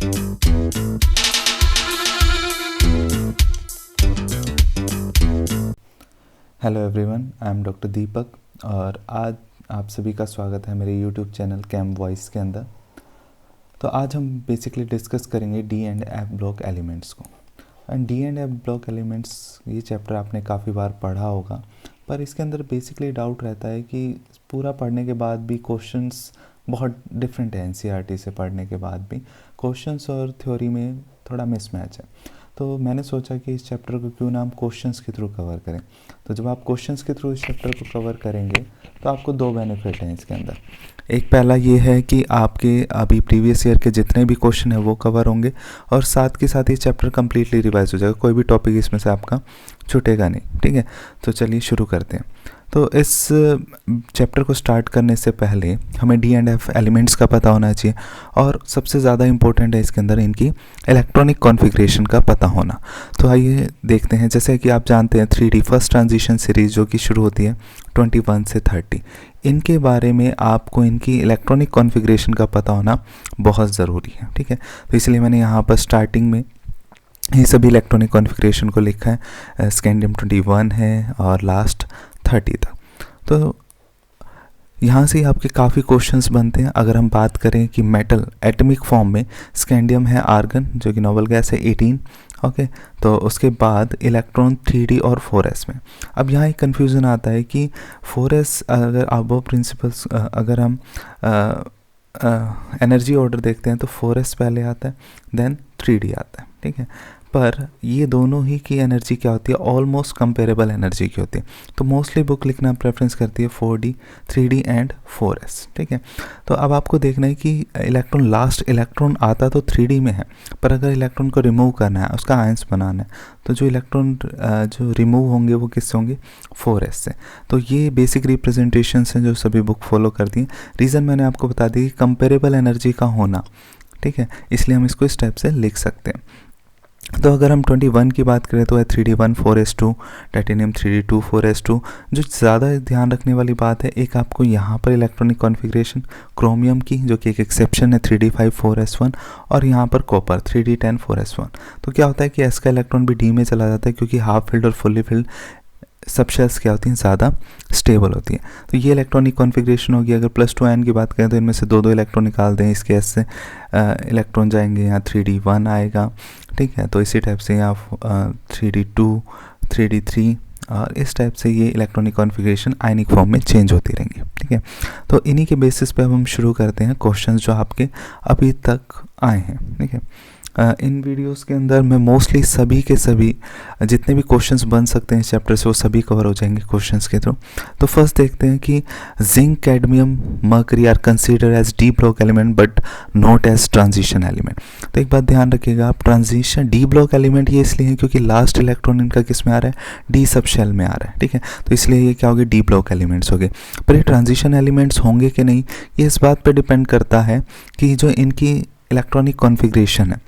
Hello everyone, I am doctor Deepak और आज आप सभी का स्वागत है मेरे यूट्यूब चैनल कैम वॉइस के अंदर। तो आज हम बेसिकली डिस्कस करेंगे D and F block elements को। And D and F block elements ये चैप्टर आपने काफ़ी बार पढ़ा होगा, पर इसके अंदर बेसिकली डाउट रहता है कि पूरा पढ़ने के बाद भी क्वेश्चंस बहुत डिफरेंट है। एनसीईआरटी से पढ़ने के बाद भी क्वेश्चंस और थ्योरी में थोड़ा मिसमैच है। तो मैंने सोचा कि इस चैप्टर को क्यों ना हम क्वेश्चंस के थ्रू कवर करें। तो जब आप क्वेश्चंस के थ्रू इस चैप्टर को कवर करेंगे तो आपको दो बेनिफिट हैं इसके अंदर। एक पहला ये है कि आपके अभी प्रीवियस ईयर के जितने भी क्वेश्चन हैं वो कवर होंगे और साथ के साथ ये चैप्टर कम्प्लीटली रिवाइज हो जाएगा, कोई भी टॉपिक इसमें से आपका छूटेगा नहीं। ठीक है, तो चलिए शुरू करते हैं। तो इस चैप्टर को स्टार्ट करने से पहले हमें डी एंड एफ एलिमेंट्स का पता होना चाहिए और सबसे ज़्यादा इम्पोर्टेंट है इसके अंदर इनकी इलेक्ट्रॉनिक कॉन्फ़िगरेशन का पता होना। तो आइए देखते हैं। जैसे कि आप जानते हैं 3D फर्स्ट ट्रांजिशन सीरीज़ जो कि शुरू होती है 21 से 30, इनके बारे में आपको इनकी इलेक्ट्रॉनिक कॉन्फ़िगरेशन का पता होना बहुत ज़रूरी है। ठीक है, तो इसलिए मैंने यहाँ पर स्टार्टिंग में ये सभी इलेक्ट्रॉनिक कॉन्फ़िगरेशन को लिखा है। स्कैंडियम 21 है और लास्ट 30 तक। तो यहाँ से आपके काफ़ी क्वेश्चंस बनते हैं। अगर हम बात करें कि मेटल एटॉमिक फॉर्म में स्कैंडियम है, आर्गन जो कि नोबल गैस है 18, ओके। तो उसके बाद इलेक्ट्रॉन 3D और 4s में। अब यहाँ एक कन्फ्यूज़न आता है कि 4s अगर अबव प्रिंसिपल्स अगर हम एनर्जी ऑर्डर देखते हैं तो 4s पहले आता है, देन 3D आता है। ठीक है, पर ये दोनों ही की एनर्जी क्या होती है, ऑलमोस्ट कंपेरेबल एनर्जी की होती है। तो मोस्टली बुक लिखना प्रेफरेंस करती है 4D, 3D एंड 4s। ठीक है, तो अब आपको देखना है कि इलेक्ट्रॉन लास्ट इलेक्ट्रॉन आता तो 3D में है, पर अगर इलेक्ट्रॉन को रिमूव करना है, उसका आयंस बनाना है, तो जो इलेक्ट्रॉन जो रिमूव होंगे वो किससे होंगे, 4s से। तो ये बेसिक रिप्रेजेंटेशंस हैं जो सभी बुक फॉलो करती हैं। रीज़न मैंने आपको बता दी कि कंपेरेबल एनर्जी का होना, ठीक है, इसलिए हम इसको इस टाइप से लिख सकते हैं। तो अगर हम 21 की बात करें तो है 3D1 4s2, titanium 3D2 4s2। जो ज़्यादा ध्यान रखने वाली बात है, एक आपको यहाँ पर इलेक्ट्रॉनिक कॉन्फ़िगरेशन क्रोमियम की, जो कि एक एक्सेप्शन है 3D5 4s1, और यहाँ पर कॉपर 3D10 4s1। तो क्या होता है कि s का इलेक्ट्रॉन भी d में चला जाता है, क्योंकि हाफ फिल्ड और फुल्ली फिल्ड सब शेल्स क्या होती हैं, ज़्यादा स्टेबल होती है। तो ये इलेक्ट्रॉनिक कॉन्फ़िगरेशन होगी। अगर +2 आयन की बात करें तो इनमें से दो इलेक्ट्रॉन निकाल दें, इसके s से इलेक्ट्रॉन जाएंगे, यहाँ 3D1 आएगा। ठीक है, तो इसी टाइप से यहाँ 3D2, 3D3 और इस टाइप से ये इलेक्ट्रॉनिक कॉन्फ़िगरेशन आयनिक फॉर्म में चेंज होती रहेंगी। ठीक है, तो इन्हीं के बेसिस पे अब हम शुरू करते हैं क्वेश्चंस जो आपके अभी तक आए हैं। ठीक है, इन वीडियोस के अंदर मैं मोस्टली सभी के सभी जितने भी क्वेश्चंस बन सकते हैं इस चैप्टर से वो सभी कवर हो जाएंगे क्वेश्चंस के थ्रू। तो फर्स्ट देखते हैं कि zinc, cadmium, mercury are consider as D block element but not as transition element. तो एक बात ध्यान रखिएगा आप, ट्रांजिशन डी ब्लॉक एलिमेंट ये इसलिए है क्योंकि लास्ट इलेक्ट्रॉन इनका किस में आ रहा है, डी सब शेल में आ रहा है। ठीक है, तो इसलिए ये क्या हो गए, डी ब्लॉक एलिमेंट्स हो गए। पर ये ट्रांजिशन एलिमेंट्स होंगे कि नहीं, ये इस बात पर डिपेंड करता है कि जो इनकी इलेक्ट्रॉनिक कॉन्फ़िगरेशन है,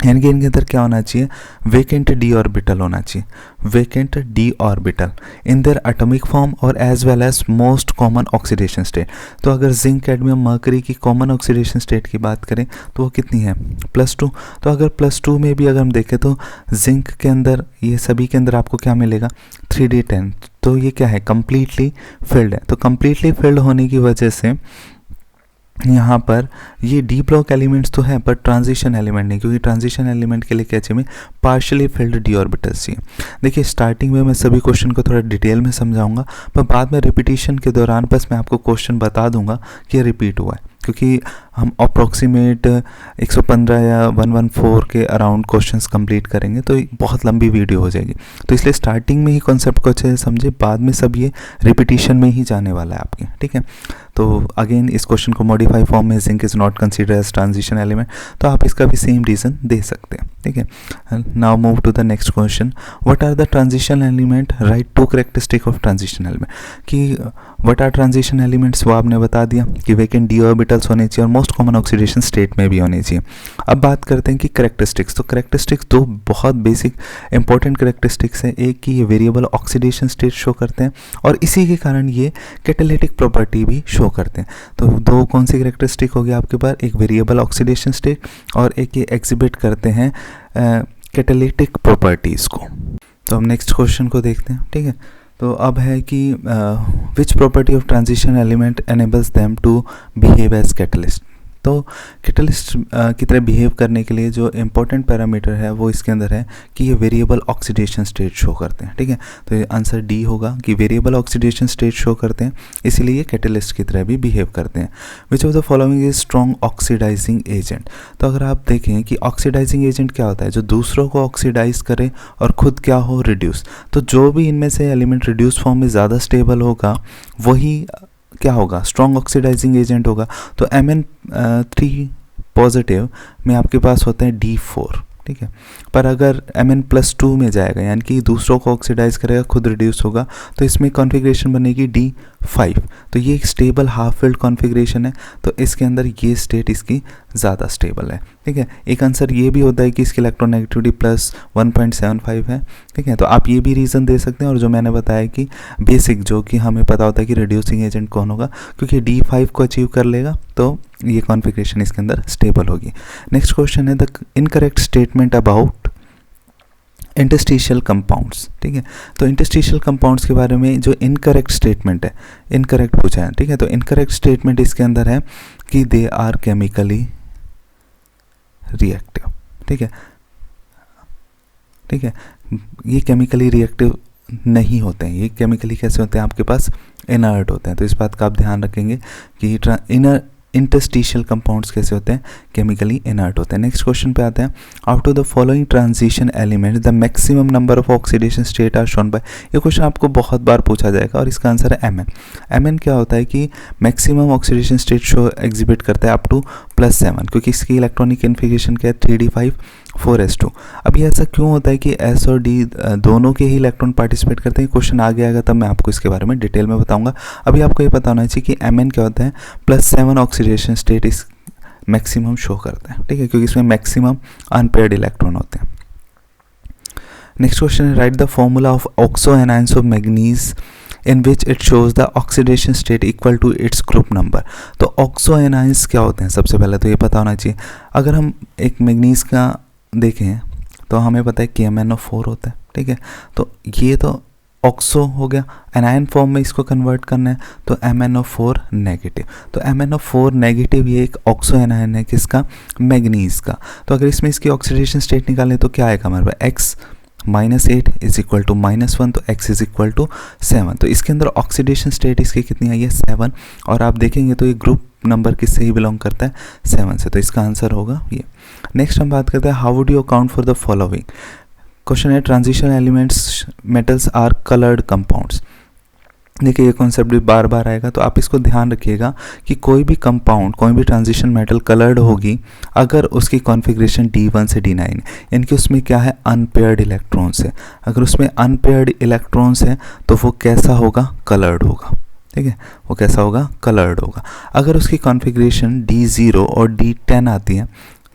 यानी कि इनके अंदर क्या होना चाहिए, वेकेंट डी ऑर्बिटल होना चाहिए, vacant D orbital in their atomic form और as well as most common oxidation state. तो अगर जिंक, कैडमियम, मर्करी की कॉमन ऑक्सीडेशन स्टेट की बात करें तो वो कितनी है, +2। तो अगर +2 में भी अगर हम देखें तो जिंक के अंदर ये सभी के अंदर आपको क्या मिलेगा, 3D10। तो ये क्या है, कम्प्लीटली फिल्ड है। तो कम्प्लीटली फिल्ड होने की वजह से यहाँ पर ये डी ब्लॉक एलिमेंट्स तो है पर ट्रांजिशन एलिमेंट नहीं, क्योंकि ट्रांजिशन एलिमेंट के लिए क्या चाहिए, पार्शियली फिल्ड डी ऑर्बिटल्स चाहिए। देखिए स्टार्टिंग में मैं सभी क्वेश्चन को थोड़ा डिटेल में समझाऊंगा, पर बाद में रिपीटिशन के दौरान बस मैं आपको क्वेश्चन बता दूंगा कि रिपीट हुआ है, क्योंकि हम अप्रॉक्सीमेट 115 या 114 के अराउंड क्वेश्चंस कंप्लीट करेंगे तो बहुत लंबी वीडियो हो जाएगी। तो इसलिए स्टार्टिंग में ही कॉन्सेप्ट को अच्छे से समझे, बाद में सब ये रिपीटिशन में ही जाने वाला है आपके। ठीक है, तो अगेन इस क्वेश्चन को मॉडिफाई फॉर्म में zinc is not consider as transition element, तो आप इसका भी सेम रीज़न दे सकते हैं। ठीक है, now move to the next question, what are the transition element, right 2 characteristic of transition element. कि व्हाट आर ट्रांजिशन एलिमेंट्स, वो आपने बता दिया कि वेकेंट डी ऑर्बिटल्स होने चाहिए और most most common oxidation state में भी होनी चाहिए। अब बात करते हैं कि करेक्टरिस्टिक्स। तो करेक्टरिस्टिक्स दो बहुत बेसिक इंपॉर्टेंट करेक्टरिस्टिक्स हैं। एक कि ये वेरिएबल ऑक्सीडेशन स्टेट शो करते हैं और इसी के कारण ये कैटालिटिक प्रॉपर्टी भी शो करते हैं। तो दो कौन सी करेक्टरिस्टिक होगी आपके पास, एक वेरिएबल ऑक्सीडेशन स्टेट और एक ये एग्जिबिट करते हैं कैटालिटिक प्रॉपर्टीज़ को। तो हम नेक्स्ट क्वेश्चन को देखते हैं, ठीक है। तो अब है कि which property of transition element enables them to behave as catalyst. तो कैटलिस्ट की तरह बिहेव करने के लिए जो इम्पोर्टेंट पैरामीटर है वो इसके अंदर है कि ये वेरिएबल ऑक्सीडेशन स्टेट शो करते हैं, ठीक है। तो ये आंसर डी होगा कि वेरिएबल ऑक्सीडेशन स्टेट शो करते हैं, इसीलिए ये कैटलिस्ट की तरह भी बिहेव करते हैं। Which of the following is strong oxidising agent. तो अगर आप देखें कि ऑक्सीडाइजिंग एजेंट क्या होता है, जो दूसरों को ऑक्सीडाइज करे और खुद क्या हो, रिड्यूस। तो जो भी इनमें से एलिमेंट रिड्यूस फॉर्म में ज़्यादा स्टेबल होगा वही क्या होगा, स्ट्रॉन्ग ऑक्सीडाइजिंग एजेंट होगा। तो Mn3 पॉजिटिव में आपके पास होते हैं D4, ठीक है। पर अगर Mn+2 में जाएगा यानी कि दूसरों को ऑक्सीडाइज करेगा, खुद रिड्यूस होगा, तो इसमें कॉन्फ़िगरेशन बनेगी D5। तो ये एक स्टेबल हाफ फिल्ड कॉन्फ़िगरेशन है, तो इसके अंदर ये स्टेट इसकी ज़्यादा स्टेबल है, ठीक है। एक आंसर ये भी होता है कि इसकी इलेक्ट्रोनेगेटिविटी +1.75 है, ठीक है। तो आप ये भी रीज़न दे सकते हैं। और जो मैंने बताया कि बेसिक जो कि हमें पता होता है कि रिड्यूसिंग एजेंट कौन होगा, क्योंकि D5 को अचीव कर लेगा तो ये कॉन्फ़िगरेशन इसके अंदर स्टेबल होगी। नेक्स्ट क्वेश्चन है the incorrect statement about interstitial compounds, ठीक है। तो इंटरस्टिशियल कंपाउंड्स के बारे में जो इनकरेक्ट स्टेटमेंट है, इनकरेक्ट पूछा है, ठीक है। तो इनकरेक्ट स्टेटमेंट इसके अंदर है कि दे आर केमिकली रिएक्टिव, ठीक है, ठीक है। ये केमिकली रिएक्टिव नहीं होते हैं, ये केमिकली कैसे होते हैं, आपके पास इनर्ट होते हैं। तो इस बात का आप ध्यान रखेंगे कि इंटरस्टिशियल कंपाउंड्स कैसे होते हैं, केमिकली इनर्ट होते हैं। नेक्स्ट क्वेश्चन पे आते हैं। Out of the following transition element the maximum number of oxidation state are shown by. ये क्वेश्चन आपको बहुत बार पूछा जाएगा और इसका आंसर है Mn। Mn क्या होता है कि maximum oxidation state show exhibit करता है अप टू +7, क्योंकि इसकी इलेक्ट्रॉनिक कन्फिगरेशन क्या है 3d5 4s2। अब ये ऐसा क्यों होता है कि S और D दोनों के ही इलेक्ट्रॉन पार्टिसिपेट करते हैं, क्वेश्चन आगे आएगा तब मैं आपको इसके बारे में डिटेल में बताऊंगा। अभी आपको ये पता होना चाहिए कि Mn क्या होता है, +7 ऑक्सीडेशन स्टेट इस मैक्सिमम शो करता है, ठीक है, क्योंकि इसमें मैक्सिमम अनपेयर्ड इलेक्ट्रॉन होते हैं। नेक्स्ट क्वेश्चन है write the formula of oxo anions of manganese in which it shows the oxidation state equal to its group number। तो ऑक्सो एनायंस क्या होते हैं, सबसे पहले तो ये पता होना चाहिए। अगर हम एक मैग्नीज का देखें तो हमें पता है कि MnO4 होता है, ठीक है। तो ये तो ऑक्सो हो गया, एनायन फॉर्म में इसको कन्वर्ट करना है तो MnO4 नेगेटिव। तो MnO4 नेगेटिव ये एक ऑक्सो एनायन है किसका, मैग्नीज का। तो अगर इसमें इसकी ऑक्सीडेशन स्टेट निकालें तो क्या आएगा हमारे पास, x -8 इज इक्वल टू -1, तो x इज इक्वल टू 7। तो इसके अंदर ऑक्सीडेशन स्टेट इसकी कितनी आई है, 7। और आप देखेंगे तो ये ग्रुप नंबर किससे ही बिलोंग करता है, 7 से। तो इसका आंसर होगा ये। नेक्स्ट हम बात करते हैं how would you account for the following. Question है transition elements metals are coloured compounds. देखिए ये कॉन्सेप्ट भी बार बार आएगा, तो आप इसको ध्यान रखिएगा कि कोई भी कंपाउंड, कोई भी ट्रांजिशन मेटल कलर्ड होगी अगर उसकी कॉन्फ़िगरेशन D1 से D9 यानी कि उसमें क्या है, अनपेयर्ड इलेक्ट्रॉन्स है। अगर उसमें अनपेयर्ड इलेक्ट्रॉन्स है तो वो कैसा होगा, कलर्ड होगा, ठीक है, वो कैसा होगा, कलर्ड होगा। अगर उसकी कॉन्फ़िगरेशन D0 और D10 आती है,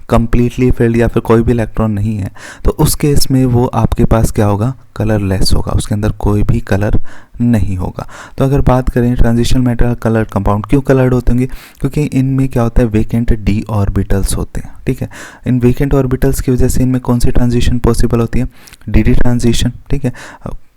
कंप्लीटली फिल्ड या फिर कोई भी इलेक्ट्रॉन नहीं है, तो उस केस में वो आपके पास क्या होगा, कलरलेस होगा, उसके अंदर कोई भी कलर नहीं होगा। तो अगर बात करें ट्रांजिशन मेटल कलर्ड कंपाउंड क्यों कलर्ड होते होंगे, क्योंकि इनमें क्या होता है, वेकेंट d ऑर्बिटल्स होते हैं, ठीक है। इन वेकेंट ऑर्बिटल्स की वजह से इनमें कौन सी ट्रांजिशन पॉसिबल होती है, dd ट्रांजिशन, ठीक है।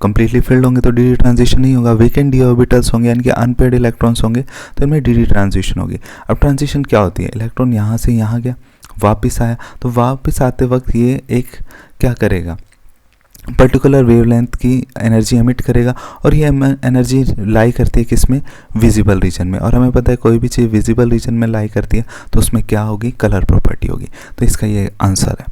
कंप्लीटली फिल्ड होंगे तो dd ट्रांजिशन नहीं होगा, वेकेंट d ऑर्बिटल्स होंगे यानी कि अनपेयर्ड इलेक्ट्रॉन्स होंगे तो इनमें dd ट्रांजिशन होगी। अब ट्रांजिशन क्या होती है, इलेक्ट्रॉन यहाँ से यहाँ गया, वापस आया, तो वापस आते वक्त ये एक क्या करेगा, पर्टिकुलर वेवलेंथ की एनर्जी एमिट करेगा और ये एनर्जी लाई करती है किसमें, विजिबल रीजन में। और हमें पता है कोई भी चीज़ विजिबल रीजन में लाई करती है तो उसमें क्या होगी, कलर प्रॉपर्टी होगी। तो इसका ये आंसर है।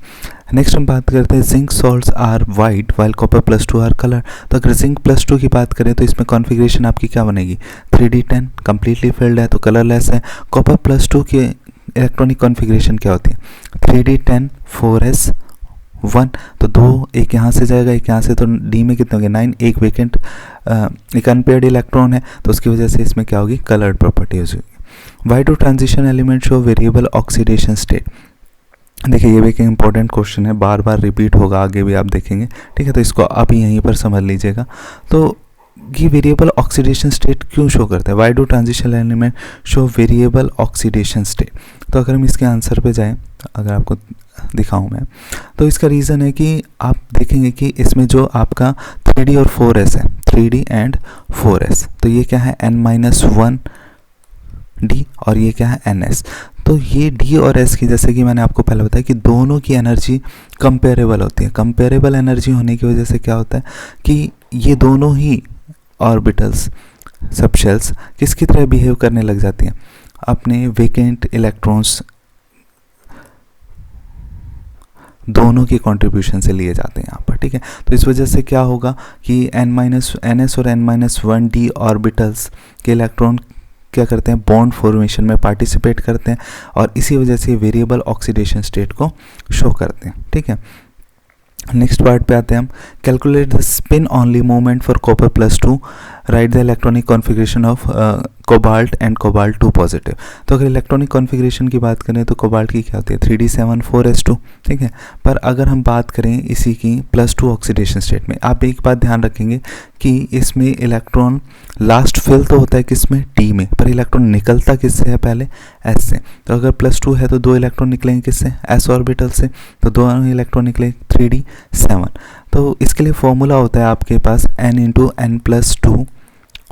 नेक्स्ट हम बात करते हैं zinc salts are white while copper +2 are colour. तो अगर जिंक +2 की बात करें तो इसमें कॉन्फ़िगरेशन आपकी क्या बनेगी, 3d10 कम्प्लीटली फिल्ड है तो कलरलेस है। कॉपर +2 की इलेक्ट्रॉनिक कॉन्फ़िगरेशन क्या होती है, 3d10 4s1, तो 2 एक यहाँ से जाएगा, एक यहाँ से, तो डी में कितने हो गए, 9। एक वेकेंट एक अनपेयर्ड इलेक्ट्रॉन है तो उसकी वजह से इसमें क्या होगी, कलर्ड प्रॉपर्टी होगी। Why do transition element show variable oxidation state. देखिए ये भी एक इंपॉर्टेंट क्वेश्चन है, बार बार रिपीट होगा, आगे भी आप देखेंगे, ठीक है। तो इसको आप यहीं पर समझ लीजिएगा। तो ये वेरिएबल ऑक्सीडेशन स्टेट क्यों शो करता है, why do transition element show variable oxidation state. तो अगर हम इसके आंसर पे जाएं, अगर आपको दिखाऊं मैं, तो इसका रीज़न है कि आप देखेंगे कि इसमें जो आपका 3D और 4s है, 3D एंड 4s, तो ये क्या है n-1d और ये क्या है ns। तो ये d और s की, जैसे कि मैंने आपको पहले बताया कि दोनों की एनर्जी कंपेरेबल होती है। कंपेरेबल एनर्जी होने की वजह से क्या होता है कि ये दोनों ही ऑर्बिटल्स, सबशेल्स किसकी तरह बिहेव करने लग जाती हैं, अपने वेकेंट इलेक्ट्रॉन्स दोनों की कंट्रीब्यूशन से लिए जाते हैं यहाँ पर, ठीक है। तो इस वजह से क्या होगा कि ns और n-1d ऑर्बिटल्स के इलेक्ट्रॉन क्या करते हैं, बॉन्ड फॉर्मेशन में पार्टिसिपेट करते हैं और इसी वजह से वेरिएबल ऑक्सीडेशन स्टेट को शो करते हैं, ठीक है। नेक्स्ट पार्ट पे आते हैं हम, calculate the spin only moment for copper +2, right the electronic configuration of cobalt and cobalt 2 positive. तो अगर इलेक्ट्रॉनिक कॉन्फ़िगरेशन की बात करें तो कोबाल्ट की क्या होती है 3d7 4s2, ठीक है। पर अगर हम बात करें इसी की +2 ऑक्सीडेशन स्टेट में, आप एक बात ध्यान रखेंगे कि इसमें इलेक्ट्रॉन लास्ट फिल तो होता है किसमें, d में, पर इलेक्ट्रॉन निकलता किससे है, पहले s से। तो अगर +2 है तो 2 इलेक्ट्रॉन निकलेंगे किससे, s ऑर्बिटल से, तो 2 इलेक्ट्रॉन निकले 3d7। तो इसके लिए फॉर्मूला होता है आपके पास n×n+2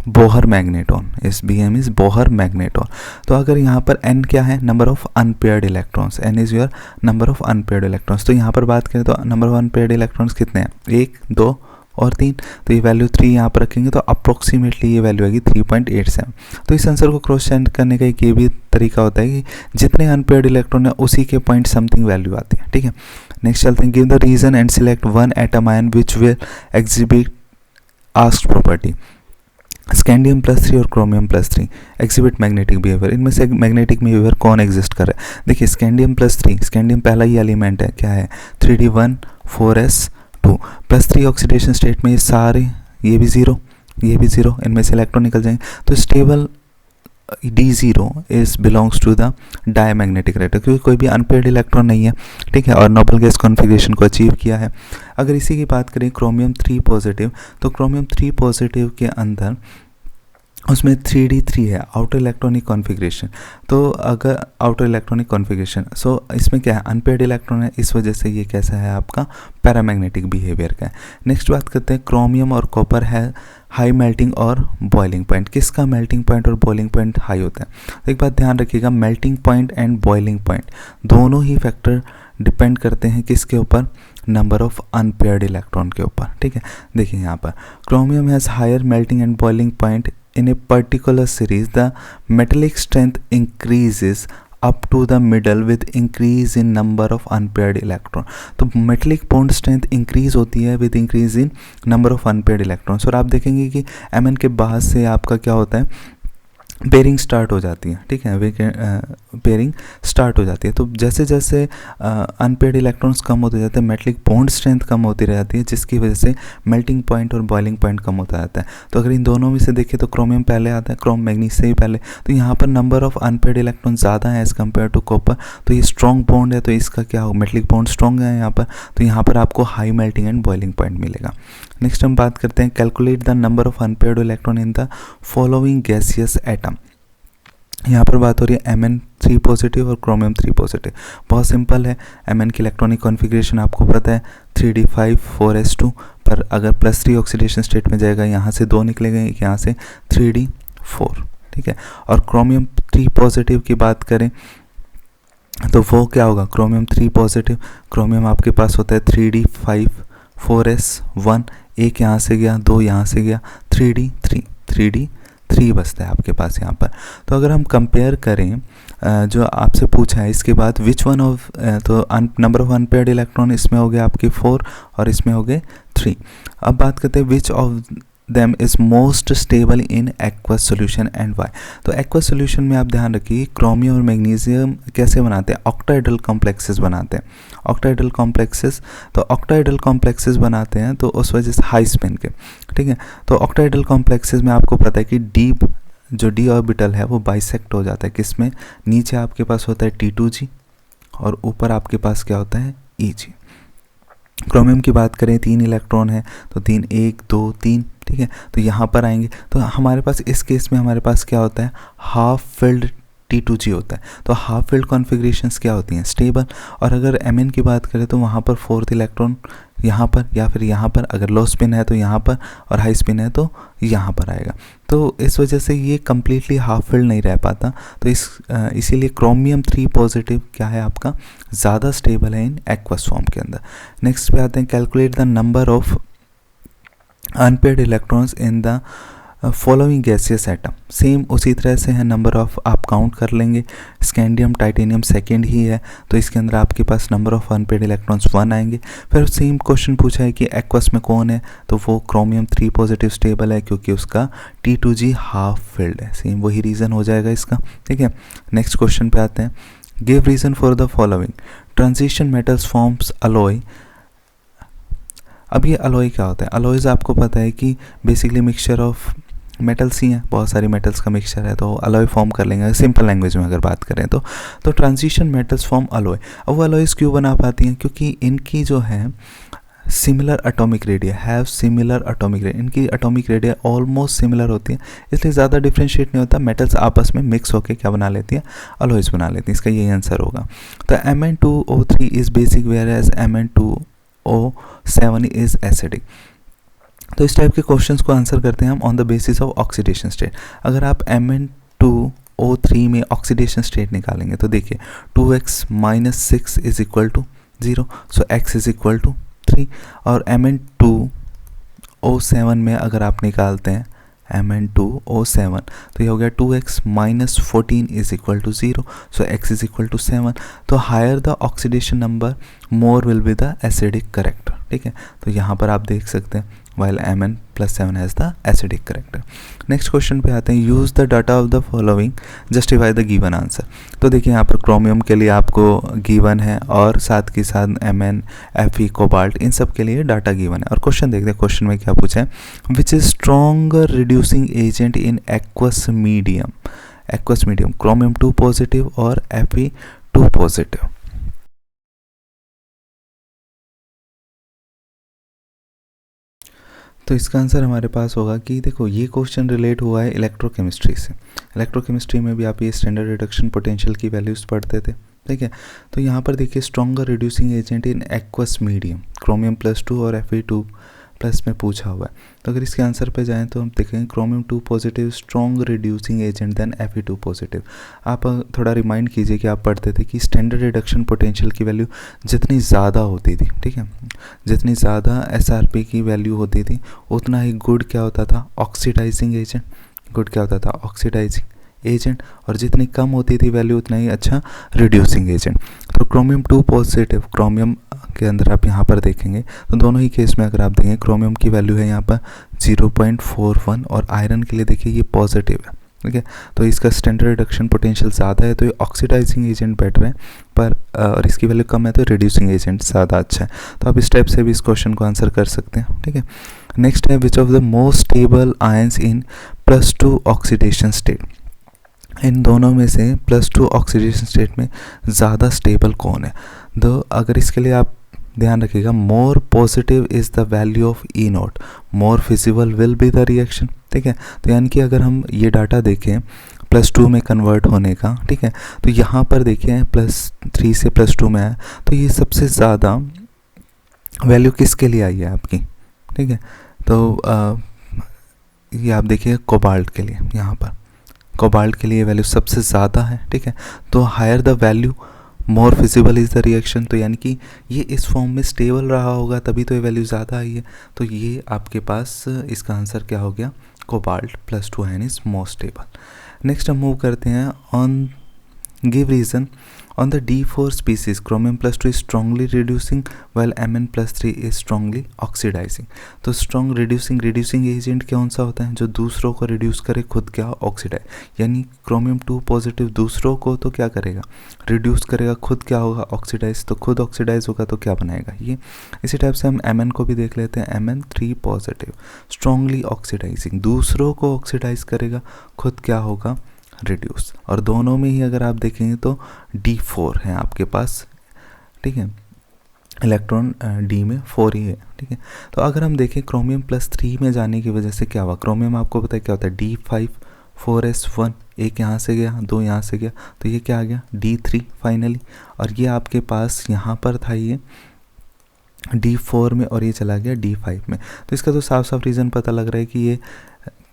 बोहर मैग्नेटॉन, इस BM इज बोहर मैग्नेटॉन। तो अगर यहाँ पर n क्या है, number of unpaired electrons, n is your number of unpaired electrons. तो यहाँ पर बात करें तो नंबर ऑफ अनपेयर्ड इलेक्ट्रॉन्स कितने हैं, 1 2 और 3, तो ये वैल्यू 3 यहाँ पर रखेंगे तो अप्रोक्सीमेटली ये वैल्यू आएगी 3.87। तो इस आंसर को क्रॉस चेक करने का एक ये भी तरीका होता है कि जितने अनपेयर्ड इलेक्ट्रॉन है उसी के पॉइंट समथिंग वैल्यू आती है, ठीक है। नेक्स्ट चलते हैं, give the reason and select one atom ion which will exhibit asked property. Scandium +3 और क्रोमियम +3 एग्जिबिट मैग्नेटिक बिहेवियर। इनमें से मैग्नेटिक बिहेवियर कौन एग्जिस्ट कर रहा है, देखिए स्कैंडियम +3, स्कैंडियम पहला ही एलिमेंट है, क्या है 3d1 4s2 +3 ऑक्सीडेशन स्टेट में ये सारे, ये भी 0 ये भी 0, इनमें से इलेक्ट्रॉन निकल जाएंगे। तो stable D0 is belongs to the diamagnetic rather, क्योंकि कोई भी अनपेयर्ड इलेक्ट्रॉन नहीं है, ठीक है, और नोबल गैस कॉन्फ़िगरेशन को अचीव किया है। अगर इसी की बात करें क्रोमियम 3 पॉजिटिव, तो क्रोमियम 3 पॉजिटिव के अंदर उसमें 3d3 है, आउटर इलेक्ट्रॉनिक कॉन्फ़िगरेशन। तो अगर आउटर इलेक्ट्रॉनिक कॉन्फ़िगरेशन, सो इसमें क्या है, अनपेयर्ड इलेक्ट्रॉन है, इस वजह से ये कैसा है आपका पैरामैग्नेटिक बिहेवियर का है। नेक्स्ट बात करते हैं, क्रोमियम और कॉपर है हाई मेल्टिंग और बॉइलिंग पॉइंट। किसका मेल्टिंग पॉइंट और बॉइलिंग पॉइंट हाई होता है, तो एक बात ध्यान रखिएगा, melting point and boiling point दोनों ही फैक्टर डिपेंड करते हैं किसके ऊपर, नंबर ऑफ अनपेयर्ड इलेक्ट्रॉन के ऊपर, ठीक है। देखिए यहाँ पर chromium has higher melting and boiling point in a particular series, the metallic strength increases up to the middle with increase in number of unpaired electron। तो metallic bond strength increase होती है with increase in number of unpaired electrons। और आप देखेंगे कि Mn के बाद से आपका क्या होता है, पेयरिंग स्टार्ट हो जाती है, ठीक है, पेयरिंग स्टार्ट हो जाती है। तो जैसे जैसे अनपेयर्ड इलेक्ट्रॉन्स कम होते जाते हैं, मेटलिक बॉन्ड स्ट्रेंथ कम होती रह जाती है, जिसकी वजह से मेल्टिंग पॉइंट और बॉइलिंग पॉइंट कम होता जाता है। तो अगर इन दोनों में से देखें तो क्रोमियम पहले आता है, क्रोम मैग्नीज से ही पहले। तो यहाँ पर नंबर ऑफ अनपेयर्ड इलेक्ट्रॉन ज़्यादा है एज़ कम्पेयर टू कॉपर, तो ये स्ट्रॉन्ग बॉन्ड है, तो इसका क्या हो, मेटलिक बॉन्ड स्ट्रॉन्ग है यहाँ पर, तो यहाँ पर आपको high melting and boiling point मिलेगा। नेक्स्ट हम बात करते हैं, calculate the number of unpaired electron in the following gaseous atom. यहाँ पर बात हो रही है Mn3 पॉजिटिव और क्रोमियम 3 पॉजिटिव। बहुत सिंपल है, Mn की इलेक्ट्रॉनिक कॉन्फ़िगरेशन आपको पता है 3d5 4s2, पर अगर +3 ऑक्सीडेशन स्टेट में जाएगा, यहाँ से 2 निकलेंगे, यहाँ से 3d4, ठीक है। और क्रोमियम 3 पॉजिटिव की बात करें तो वो क्या होगा, क्रोमियम 3 पॉजिटिव, क्रोमियम आपके पास होता है 3d5 4s1, एक यहाँ से गया, 2 यहाँ से गया, 3d3 बचता है आपके पास यहाँ पर। तो अगर हम कंपेयर करें जो आपसे पूछा है इसके बाद विच वन ऑफ, तो नंबर ऑफ अनपेयर्ड इलेक्ट्रॉन इसमें हो गए आपके 4 और इसमें हो गए 3। अब बात करते हैं which of them is most stable in aqueous solution and why. तो एक्वस सोल्यूशन में आप ध्यान रखिए, क्रोमियम और मैग्नीशियम कैसे बनाते हैं, ऑक्टाइडल कॉम्प्लेक्सेस बनाते हैं, ऑक्टाइडल कॉम्प्लेक्सेस। तो ऑक्टाइडल कॉम्प्लेक्सेस बनाते हैं तो उस वजह से हाई स्पिन के, ठीक है। तो ऑक्टाइडल कॉम्प्लेक्सेस में आपको पता है कि डीप जो डी ऑर्बिटल है वो बाइसेक्ट हो जाता है, किसमें, नीचे आपके पास होता है T2G और ऊपर आपके पास क्या होता है EG। क्रोमियम की बात करें 3 इलेक्ट्रॉन है तो 3 1 2 3, ठीक है, तो यहाँ पर आएंगे तो हमारे पास इस केस में हमारे पास क्या होता है हाफ फिल्ड T2G होता है। तो हाफ फिल्ड कॉन्फ़िगरेशंस क्या होती हैं, स्टेबल। और अगर Mn की बात करें तो वहाँ पर 4th इलेक्ट्रॉन यहाँ पर या फिर यहाँ पर, अगर लो स्पिन है तो यहाँ पर और हाई स्पिन है तो यहाँ पर आएगा। तो इस वजह से ये कम्प्लीटली हाफ फिल्ड नहीं रह पाता। तो इसीलिए क्रोमियम 3 पॉजिटिव क्या है आपका ज़्यादा स्टेबल है इन एक्वस फॉर्म के अंदर। नेक्स्ट पे आते हैं, calculate the number of unpaired electrons in the following gaseous atom. Same उसी तरह से है, नंबर ऑफ आप काउंट कर लेंगे। स्कैंडियम टाइटेनियम सेकेंड ही है तो इसके अंदर आपके पास नंबर ऑफ अनपेयर्ड इलेक्ट्रॉन्स 1 आएंगे। फिर सेम क्वेश्चन पूछा है कि एक्वस में कौन है, तो वो क्रोमियम 3 पॉजिटिव स्टेबल है क्योंकि उसका T2G हाफ फिल्ड है। सेम वही रीज़न हो जाएगा इसका, ठीक है। नेक्स्ट क्वेश्चन पे आते हैं, give reason for the following transition metals forms alloy. अब ये अलॉय क्या होता है, अलॉयज़ आपको पता है कि बेसिकली मिक्सचर ऑफ मेटल्स ही हैं, बहुत सारी मेटल्स का मिक्सचर है तो अलॉय फॉर्म कर लेंगे सिंपल लैंग्वेज में अगर बात करें तो ट्रांजिशन मेटल्स फॉर्म अलॉय। अब वो अलॉयज़ क्यों बना पाती हैं, क्योंकि इनकी जो है similar atomic radii, have similar atomic radii, इनकी एटॉमिक रेडिया ऑलमोस्ट सिमिलर होती है, इसलिए ज़्यादा डिफ्रेंशिएट नहीं होता, मेटल्स आपस में मिक्स होकर क्या बना लेती है अलॉयज़ बना लेती हैं। इसका यही आंसर होगा। तो Mn2O3 is basic whereas Mn2O7 is acidic. तो इस टाइप के क्वेश्चंस को आंसर करते हैं हम on the basis of oxidation state. अगर आप Mn2O3 में ऑक्सीडेशन स्टेट निकालेंगे तो देखिए 2x - 6 is equal to 0, so x is equal to 3। और Mn2O7 में अगर आप निकालते हैं Mn2O7 तो ये हो गया 2x - 14 is equal to 0, so x is equal to 7। तो higher the oxidation number more will be the acidic character, ठीक है। तो यहाँ पर आप देख सकते हैं while Mn+7 has the acidic character। Next question पे आते हैं, use the data of the following justify the given answer. तो देखिए यहाँ पर क्रोमियम के लिए आपको गिवन है और साथ के साथ Mn, Fe, कोबाल्ट इन सब के लिए डाटा गिवन है। और क्वेश्चन देखते हैं, क्वेश्चन में क्या पूछा है, which is stronger reducing agent in aqueous medium. Aqueous medium chromium 2 positive और Fe 2 पॉजिटिव। तो इसका आंसर हमारे पास होगा कि देखो ये क्वेश्चन रिलेट हुआ है इलेक्ट्रोकेमिस्ट्री से। इलेक्ट्रोकेमिस्ट्री में भी आप ये स्टैंडर्ड रिडक्शन पोटेंशियल की वैल्यूज़ पढ़ते थे, ठीक है। तो यहाँ पर देखिए stronger reducing agent in aqueous medium chromium +2 और Fe2 प्लस में पूछा हुआ है। तो अगर इसके आंसर पे जाएं तो हम देखेंगे chromium 2 positive strong reducing agent than Fe2 positive. आप थोड़ा रिमाइंड कीजिए कि आप पढ़ते थे कि स्टैंडर्ड रिडक्शन पोटेंशियल की वैल्यू जितनी ज़्यादा होती थी, ठीक है, जितनी ज़्यादा SRP की वैल्यू होती थी उतना ही गुड क्या होता था ऑक्सीडाइजिंग एजेंट, गुड क्या होता था ऑक्सीडाइजिंग एजेंट, और जितनी कम होती थी वैल्यू उतना ही अच्छा रिड्यूसिंग एजेंट। तो क्रोमियम 2 पॉजिटिव क्रोमियम के अंदर आप यहाँ पर देखेंगे तो दोनों ही केस में अगर आप देखें क्रोमियम की वैल्यू है यहाँ पर 0.41 और आयरन के लिए देखिए ये पॉजिटिव है, ठीक है। तो इसका स्टैंडर्ड रिडक्शन पोटेंशियल ज़्यादा है तो ये ऑक्सीडाइजिंग एजेंट बेटर है, पर और इसकी वैल्यू कम है तो रिड्यूसिंग एजेंट ज़्यादा अच्छा है। तो आप इस टाइप से भी इस क्वेश्चन को आंसर कर सकते हैं, ठीक है। नेक्स्ट है, which of the most stable ions in +2 oxidation state. इन दोनों में से +2 ऑक्सीडेशन स्टेट में ज़्यादा स्टेबल कौन है। तो अगर इसके लिए आप ध्यान रखिएगा, more positive is the value of E0, more feasible will be the reaction, ठीक है। तो यानी कि अगर हम ये डाटा देखें +2 में कन्वर्ट होने का, ठीक है, तो यहाँ पर देखिए +3 से +2 में है तो ये सबसे ज़्यादा वैल्यू किसके लिए आई है आपकी, ठीक है। तो ये आप देखिए कोबाल्ट के लिए, यहाँ पर कोबाल्ट के लिए वैल्यू सबसे ज़्यादा है, ठीक है। तो higher the value more feasible is the reaction, तो यानी कि ये इस फॉर्म में स्टेबल रहा होगा तभी तो ये वैल्यू ज़्यादा आई है। तो ये आपके पास इसका आंसर क्या हो गया, cobalt +2 ion is most stable. Next हम मूव करते हैं on give reason on the D4 species chromium plus 2 is strongly reducing while Mn+3 is strongly oxidizing. तो strong reducing agent कौन सा होता है, जो दूसरों को रिड्यूस करे, खुद क्या ऑक्सीडाइज, यानी क्रोमियम 2 पॉजिटिव दूसरों को तो क्या करेगा, रिड्यूस करेगा, खुद क्या होगा, ऑक्सीडाइज, तो खुद ऑक्सीडाइज होगा तो क्या बनाएगा ये। इसी टाइप से हम Mn को भी देख लेते हैं, Mn3 पॉजिटिव स्ट्रांगली ऑक्सीडाइजिंग, दूसरों को ऑक्सीडाइज करेगा, खुद क्या होगा, रिड्यूस। और दोनों में ही अगर आप देखेंगे तो D4 है आपके पास, ठीक है, इलेक्ट्रॉन डी में 4 ही है, ठीक है। तो अगर हम देखें क्रोमियम +3 में जाने की वजह से क्या हुआ, क्रोमियम आपको पता है क्या होता है, D5 4s1, एक यहाँ से गया, 2 यहाँ से गया, तो ये क्या आ गया, D3 फाइनली। और ये आपके पास यहाँ पर था ये D4 में, और ये चला गया D5 में। तो इसका तो साफ साफ रीज़न पता लग रहा है कि ये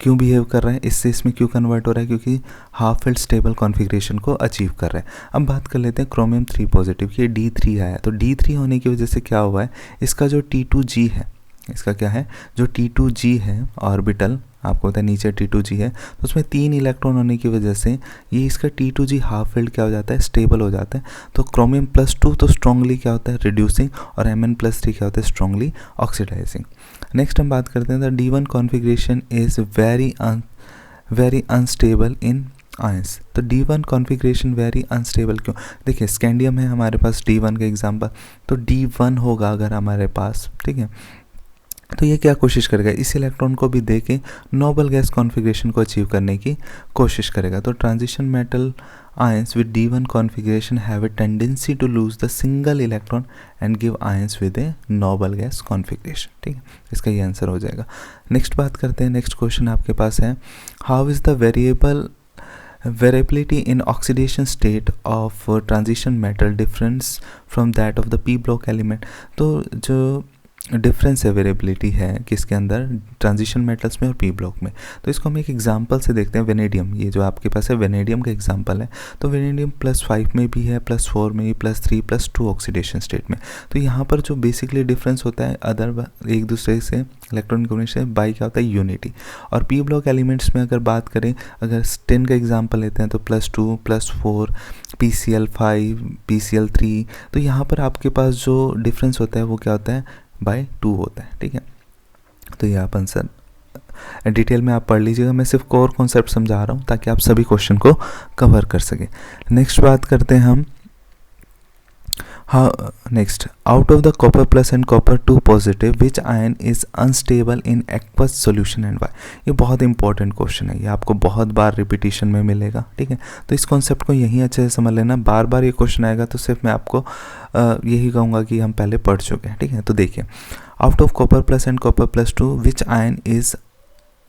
क्यों बिहेव कर रहा है, इससे इसमें क्यों कन्वर्ट हो रहा है, क्योंकि हाफ फिल्ड स्टेबल कॉन्फ़िगरेशन को अचीव कर रहा है। अब बात कर लेते हैं क्रोमियम 3 पॉजिटिव की, D3 आया, तो D3 होने की वजह से क्या हुआ है, इसका जो T2G है, इसका क्या है, जो T2G है ऑर्बिटल, आपको पता है नीचे T2G है, तो उसमें 3 इलेक्ट्रॉन होने की वजह से ये इसका T2G हाफ फील्ड क्या हो जाता है, स्टेबल हो जाता है। तो क्रोमियम +2 तो स्ट्रांगली क्या होता है, रिड्यूसिंग, और Mn+3 क्या होता है, स्ट्रांगली ऑक्सीडाइजिंग। नेक्स्ट हम बात करते हैं the D1 configuration is very unstable in ions. तो D1 कॉन्फ़िगरेशन वेरी अनस्टेबल क्यों, देखिए स्कैंडियम है हमारे पास D1 का एग्जांपल, तो D1 होगा अगर हमारे पास, ठीक है, तो ये क्या कोशिश करेगा, इस इलेक्ट्रॉन को भी दे के नोबल गैस कॉन्फ़िगरेशन को अचीव करने की कोशिश करेगा। तो transition metal ions with D1 configuration have a tendency to lose the single electron and give ions with a noble gas configuration, ठीक है, इसका ये आंसर हो जाएगा। नेक्स्ट बात करते हैं, नेक्स्ट क्वेश्चन आपके पास है, how is the variability in oxidation state of transition metal difference from that of the p block element। तो जो डिफरेंस है, वेरिएबिलिटी है किसके अंदर, ट्रांजिशन मेटल्स में और पी ब्लॉक में। तो इसको हम एक एग्जांपल से देखते हैं, वेनेडियम, ये जो आपके पास है वेनेडियम का एग्जांपल है। तो वेनेडियम +5 में भी है, +4 में भी, +3 +2 ऑक्सीडेशन स्टेट में। तो यहाँ पर जो बेसिकली डिफरेंस होता है अदर एक दूसरे से इलेक्ट्रॉन कॉम्बिनेशन बाई क्या होता है, यूनिटी। और पी ब्लॉक एलिमेंट्स में अगर बात करें, अगर 10 का एग्जाम्पल लेते हैं तो +2 +4 PCl5 PCl3, तो यहाँ पर आपके पास जो डिफरेंस होता है वो क्या होता है, बाय 2 होता है, ठीक है। तो ये आप आंसर डिटेल में आप पढ़ लीजिएगा, मैं सिर्फ कोर कॉन्सेप्ट समझा रहा हूँ ताकि आप सभी क्वेश्चन को कवर कर सकें। नेक्स्ट बात करते हैं हम, हाँ next, out of the copper plus and copper 2 positive which ion is unstable in aqueous solution and why. ये बहुत इंपॉर्टेंट क्वेश्चन है, ये आपको बहुत बार रिपीटिशन में मिलेगा, ठीक है। तो इस कॉन्सेप्ट को यहीं अच्छे से समझ लेना, बार बार ये क्वेश्चन आएगा तो सिर्फ मैं आपको यही कहूँगा कि हम पहले पढ़ चुके हैं, ठीक है। तो देखिए, out of copper plus and copper +2 which ion is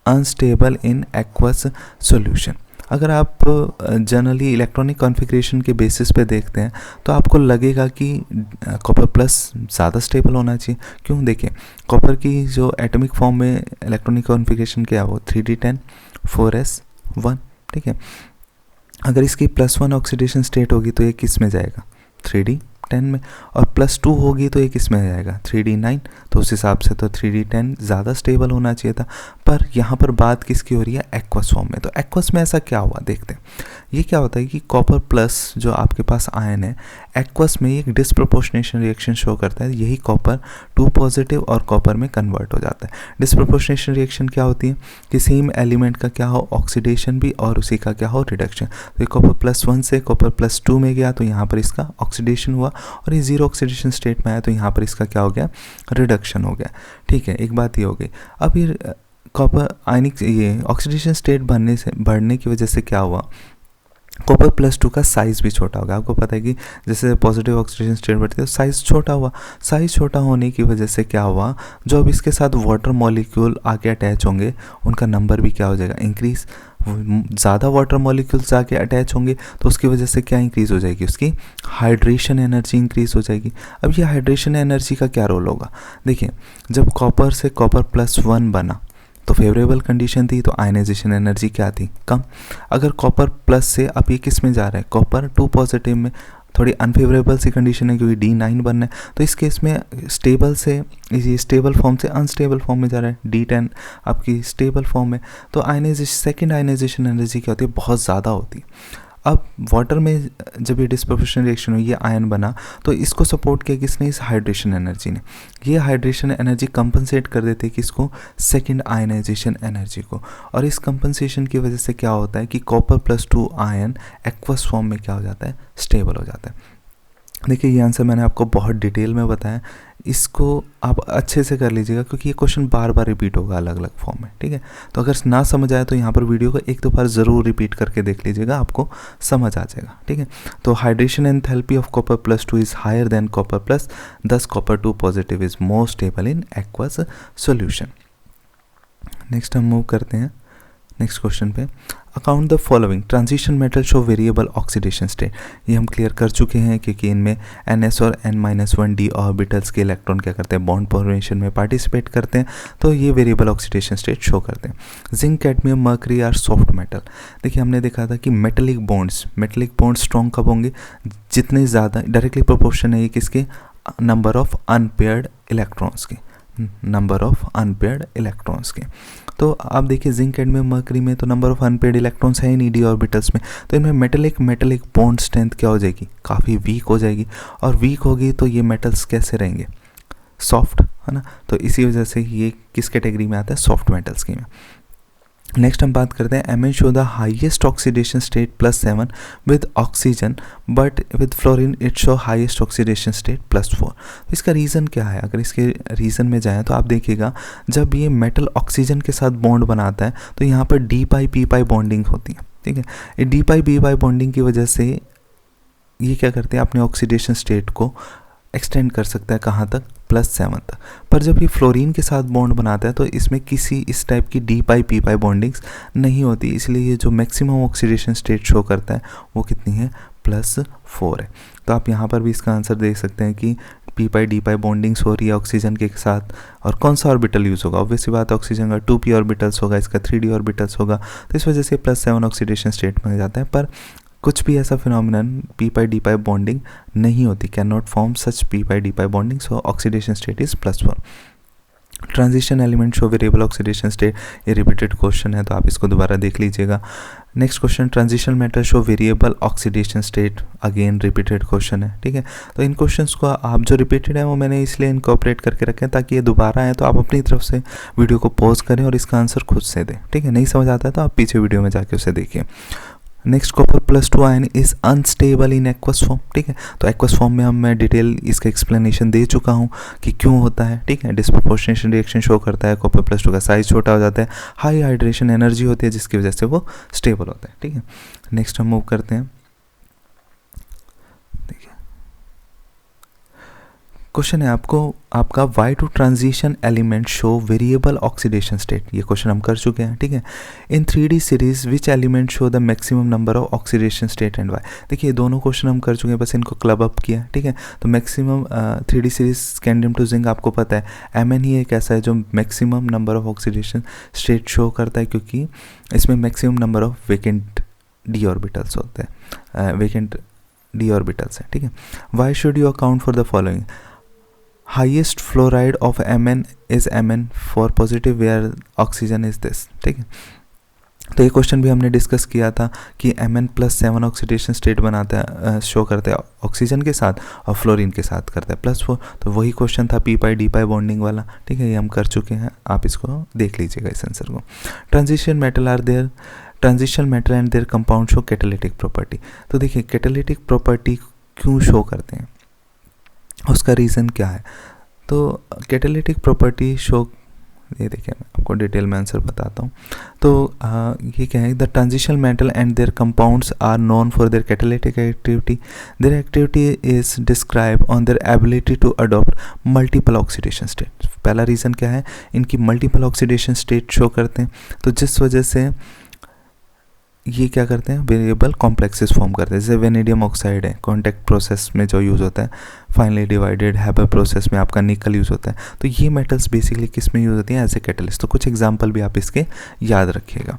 unstable in aqueous solution. अगर आप जनरली इलेक्ट्रॉनिक कॉन्फ़िगरेशन के बेसिस पे देखते हैं तो आपको लगेगा कि कॉपर प्लस ज़्यादा स्टेबल होना चाहिए। क्यों, देखिए कॉपर की जो एटॉमिक फॉर्म में इलेक्ट्रॉनिक कॉन्फ़िगरेशन क्या है, वो 3d10 4s1, ठीक है। अगर इसकी +1 ऑक्सीडेशन स्टेट होगी तो ये किस में जाएगा, 3d10 में, और +2 होगी तो ये किस में जाएगा, 3d9। तो उस हिसाब से तो 3d10 ज़्यादा स्टेबल होना चाहिए था, पर यहाँ पर बात किसकी हो रही है, एक्वस फॉर्म में। तो एक्वस में ऐसा क्या हुआ, देखते हैं। ये क्या होता है कि कॉपर प्लस जो आपके पास आयन है, एक्वस में एक डिसप्रोपोर्शनेशन रिएक्शन शो करता है, यही कॉपर 2 पॉजिटिव और कॉपर में कन्वर्ट हो जाता है। डिसप्रोपोर्शनेशन रिएक्शन क्या होती है कि सेम एलिमेंट का क्या हो, ऑक्सीडेशन भी, और उसी का क्या हो, रिडक्शन। तो ये कॉपर +1 से कॉपर +2 में गया तो यहाँ पर इसका ऑक्सीडेशन हुआ, और ये 0 ऑक्सीडेशन स्टेट में आया तो यहाँ पर इसका क्या हो गया, रिडक्शन हो गया, ठीक है। एक बात ये हो गई। अब ये कॉपर आयनिक ये ऑक्सीडेशन स्टेट बढ़ने की वजह से क्या हुआ, कॉपर +2 का साइज़ भी छोटा हो गया। आपको पता है कि जैसे पॉजिटिव ऑक्सीडेशन स्टेट बढ़ती है तो साइज़ छोटा हुआ। साइज़ छोटा होने की वजह से क्या हुआ, जो अब इसके साथ वाटर मॉलिक्यूल आके अटैच होंगे उनका नंबर भी क्या हो जाएगा, इंक्रीज़। ज़्यादा वाटर मॉलिक्यूल्स आके अटैच होंगे तो उसकी वजह से क्या इंक्रीज़ हो जाएगी, उसकी हाइड्रेशन एनर्जी इंक्रीज़ हो जाएगी। अब ये हाइड्रेशन एनर्जी का क्या रोल होगा, देखिए जब कॉपर से कॉपर +1 बना तो फेवरेबल कंडीशन थी, तो आयनाइजेशन एनर्जी क्या थी, कम। अगर कॉपर प्लस से अब ये किस में जा रहा है, कॉपर 2 पॉजिटिव में, थोड़ी अनफेवरेबल सी कंडीशन है क्योंकि D9 बनना है। तो इस केस में स्टेबल से ये स्टेबल फॉर्म से अनस्टेबल फॉर्म में जा रहा है, D10 आपकी स्टेबल फॉर्म में। तो आयनाइजेशन, सेकेंड आयनाइजेशन एनर्जी क्या होती है, बहुत ज़्यादा होती है। अब वाटर में जब ये डिस्प्रोपोर्शनल रिएक्शन हुई, ये आयन बना, तो इसको सपोर्ट किया किसने? इस हाइड्रेशन एनर्जी ने। ये हाइड्रेशन एनर्जी कंपनसेट कर देते हैं किसको? सेकंड आयनाइजेशन एनर्जी को। और इस कंपनसेशन की वजह से क्या होता है कि Copper+2 आयन एक्वस फॉर्म में क्या हो जाता है? स्टेबल हो जाता है। देखिए ये आंसर मैंने आपको बहुत डिटेल में बताया, इसको आप अच्छे से कर लीजिएगा क्योंकि ये क्वेश्चन बार बार रिपीट होगा अलग अलग फॉर्म में, ठीक है। तो अगर ना समझ आए तो यहाँ पर वीडियो को एक दो बार ज़रूर रिपीट करके देख लीजिएगा, आपको समझ आ जाएगा, ठीक है। तो hydration enthalpy of Copper+2 is higher than Copper+, thus Copper2 positive is more stable in aqueous solution. Next हम मूव करते हैं नेक्स्ट क्वेश्चन पे। Account the following transition metal show variable oxidation state. ये हम क्लियर कर चुके हैं क्योंकि इनमें NS और N-1d ऑर्बिटल्स के इलेक्ट्रॉन क्या करते हैं? बॉन्ड फॉर्मेशन में पार्टिसिपेट करते हैं, तो ये वेरिएबल ऑक्सीडेशन स्टेट शो करते हैं। Zinc, cadmium, mercury are soft metal. देखिए हमने देखा था कि मेटेलिक बॉन्ड्स स्ट्रॉन्ग कब होंगे? जितने ज़्यादा डायरेक्टली प्रोपोर्शन है ये किसके? नंबर ऑफ अनपेयर्ड इलेक्ट्रॉन्स के, नंबर ऑफ अनपेयर्ड इलेक्ट्रॉन्स के। तो आप देखिए जिंक, कैडमियम, मर्करी में तो नंबर ऑफ अनपेयर्ड इलेक्ट्रॉन्स है ही नहीं डी ऑर्बिटल्स में, तो इनमें मेटेलिक बॉन्ड स्ट्रेंथ क्या हो जाएगी? काफ़ी वीक हो जाएगी। और वीक होगी तो ये मेटल्स कैसे रहेंगे? सॉफ्ट, है ना। तो इसी वजह से ये किस कैटेगरी में आता है? सॉफ्ट मेटल्स की में। नेक्स्ट हम बात करते हैं Mn show the highest oxidation state +7 with oxygen, but with fluorine it show highest oxidation state +4। तो इसका रीज़न क्या है? अगर इसके रीज़न में जाएं तो आप देखिएगा जब ये मेटल ऑक्सीजन के साथ बॉन्ड बनाता है तो यहाँ पर D-P बॉन्डिंग होती है, ठीक है। ये D-P बॉन्डिंग की वजह से ये क्या करते हैं? अपने ऑक्सीडेशन स्टेट को एक्सटेंड कर सकता है कहाँ तक? +7 तक। पर जब ये फ्लोरीन के साथ बॉन्ड बनाता है तो इसमें किसी इस टाइप की D-P बॉन्डिंग्स नहीं होती, इसलिए ये जो मैक्सिमम ऑक्सीडेशन स्टेट शो करता है वो कितनी है? +4 है। तो आप यहाँ पर भी इसका आंसर देख सकते हैं कि P-D बॉन्डिंग्स हो रही है ऑक्सीजन के साथ। और कौन सा ऑर्बिटल यूज़ होगा? ऑब्वियसली बात है ऑक्सीजन का 2p ऑर्बिटल्स होगा, इसका 3d ऑर्बिटल्स होगा, तो इस वजह से +7 ऑक्सीडेशन स्टेट में जाता है। पर कुछ भी ऐसा फिनोमिनन P-D बॉन्डिंग नहीं होती, can not form such P-D bonding, so oxidation state is +4। Transition element show variable oxidation state, ये रिपीटेड क्वेश्चन है तो आप इसको दोबारा देख लीजिएगा। Next question, transition metal show variable oxidation state, again repeated question है, ठीक है। तो इन क्वेश्चंस को आप जो रिपीटेड है वो मैंने इसलिए इनकॉर्पोरेट करके रखे हैं ताकि ये दोबारा आए तो आप अपनी तरफ से वीडियो को पॉज करें और इसका आंसर खुद से दें, ठीक है। नहीं समझ आता है तो आप पीछे वीडियो में जाके उसे देखिए। Next Copper+2 ion is unstable in aqueous form, ठीक है। तो एक्वस फॉर्म में मैं डिटेल इसका एक्सप्लेनेशन दे चुका हूँ कि क्यों होता है, ठीक है। डिस्प्रोपोर्शनेशन रिएक्शन शो करता है, Copper+2 का साइज छोटा हो जाता है, हाई हाइड्रेशन एनर्जी होती है जिसकी वजह से वो स्टेबल होता है, ठीक है। नेक्स्ट हम मूव करते हैं। देखिए क्वेश्चन है आपका why two transition element show variable oxidation state, ये क्वेश्चन हम कर चुके हैं, ठीक है। In 3D series which element show the maximum number of oxidation state and why. देखिए दोनों क्वेश्चन हम कर चुके हैं, बस इनको क्लब अप किया, ठीक है। तो maximum 3D series scandium to zinc आपको पता है Mn ही एक ऐसा है जो maximum number of oxidation state show करता है क्योंकि इसमें maximum number of vacant D orbitals होते हैं, वेकेंट डी ऑर्बिटल्स है, ठीक है। Why should you account for the following? Highest fluoride of Mn is Mn four positive where oxygen is this, ठीक है। तो ये क्वेश्चन भी हमने डिस्कस किया था कि Mn+7 ऑक्सीडेशन स्टेट बनाता है, शो करता है ऑक्सीजन के साथ और फ्लोरीन के साथ करता है +4। तो वही क्वेश्चन था P-D बॉन्डिंग वाला, ठीक है। ये हम कर चुके हैं, आप इसको देख लीजिएगा इस आंसर को। Transition metal and there compound show catalytic property. तो देखिए कैटालिटिक प्रॉपर्टी क्यों शो करते हैं, उसका रीज़न क्या है? तो कैटालिटिक प्रॉपर्टी शो, ये देखिए मैं आपको डिटेल में आंसर बताता हूँ। तो ये क्या है? The transition metal and their compounds are known for their catalytic activity. Their activity is describe on their ability to adopt multiple oxidation state. पहला रीज़न क्या है? इनकी मल्टीपल ऑक्सीडेशन स्टेट शो करते हैं, तो जिस वजह से ये क्या करते हैं? वेरिएबल कॉम्प्लेक्सेस फॉर्म करते हैं। जैसे वेनेडियम ऑक्साइड है, कॉन्टैक्ट प्रोसेस में जो यूज़ होता है, फाइनली डिवाइडेड हैबर प्रोसेस में आपका निकल यूज़ होता है। तो ये मेटल्स बेसिकली किस में यूज़ होती हैं? As a catalyst. तो कुछ एग्जांपल भी आप इसके याद रखिएगा।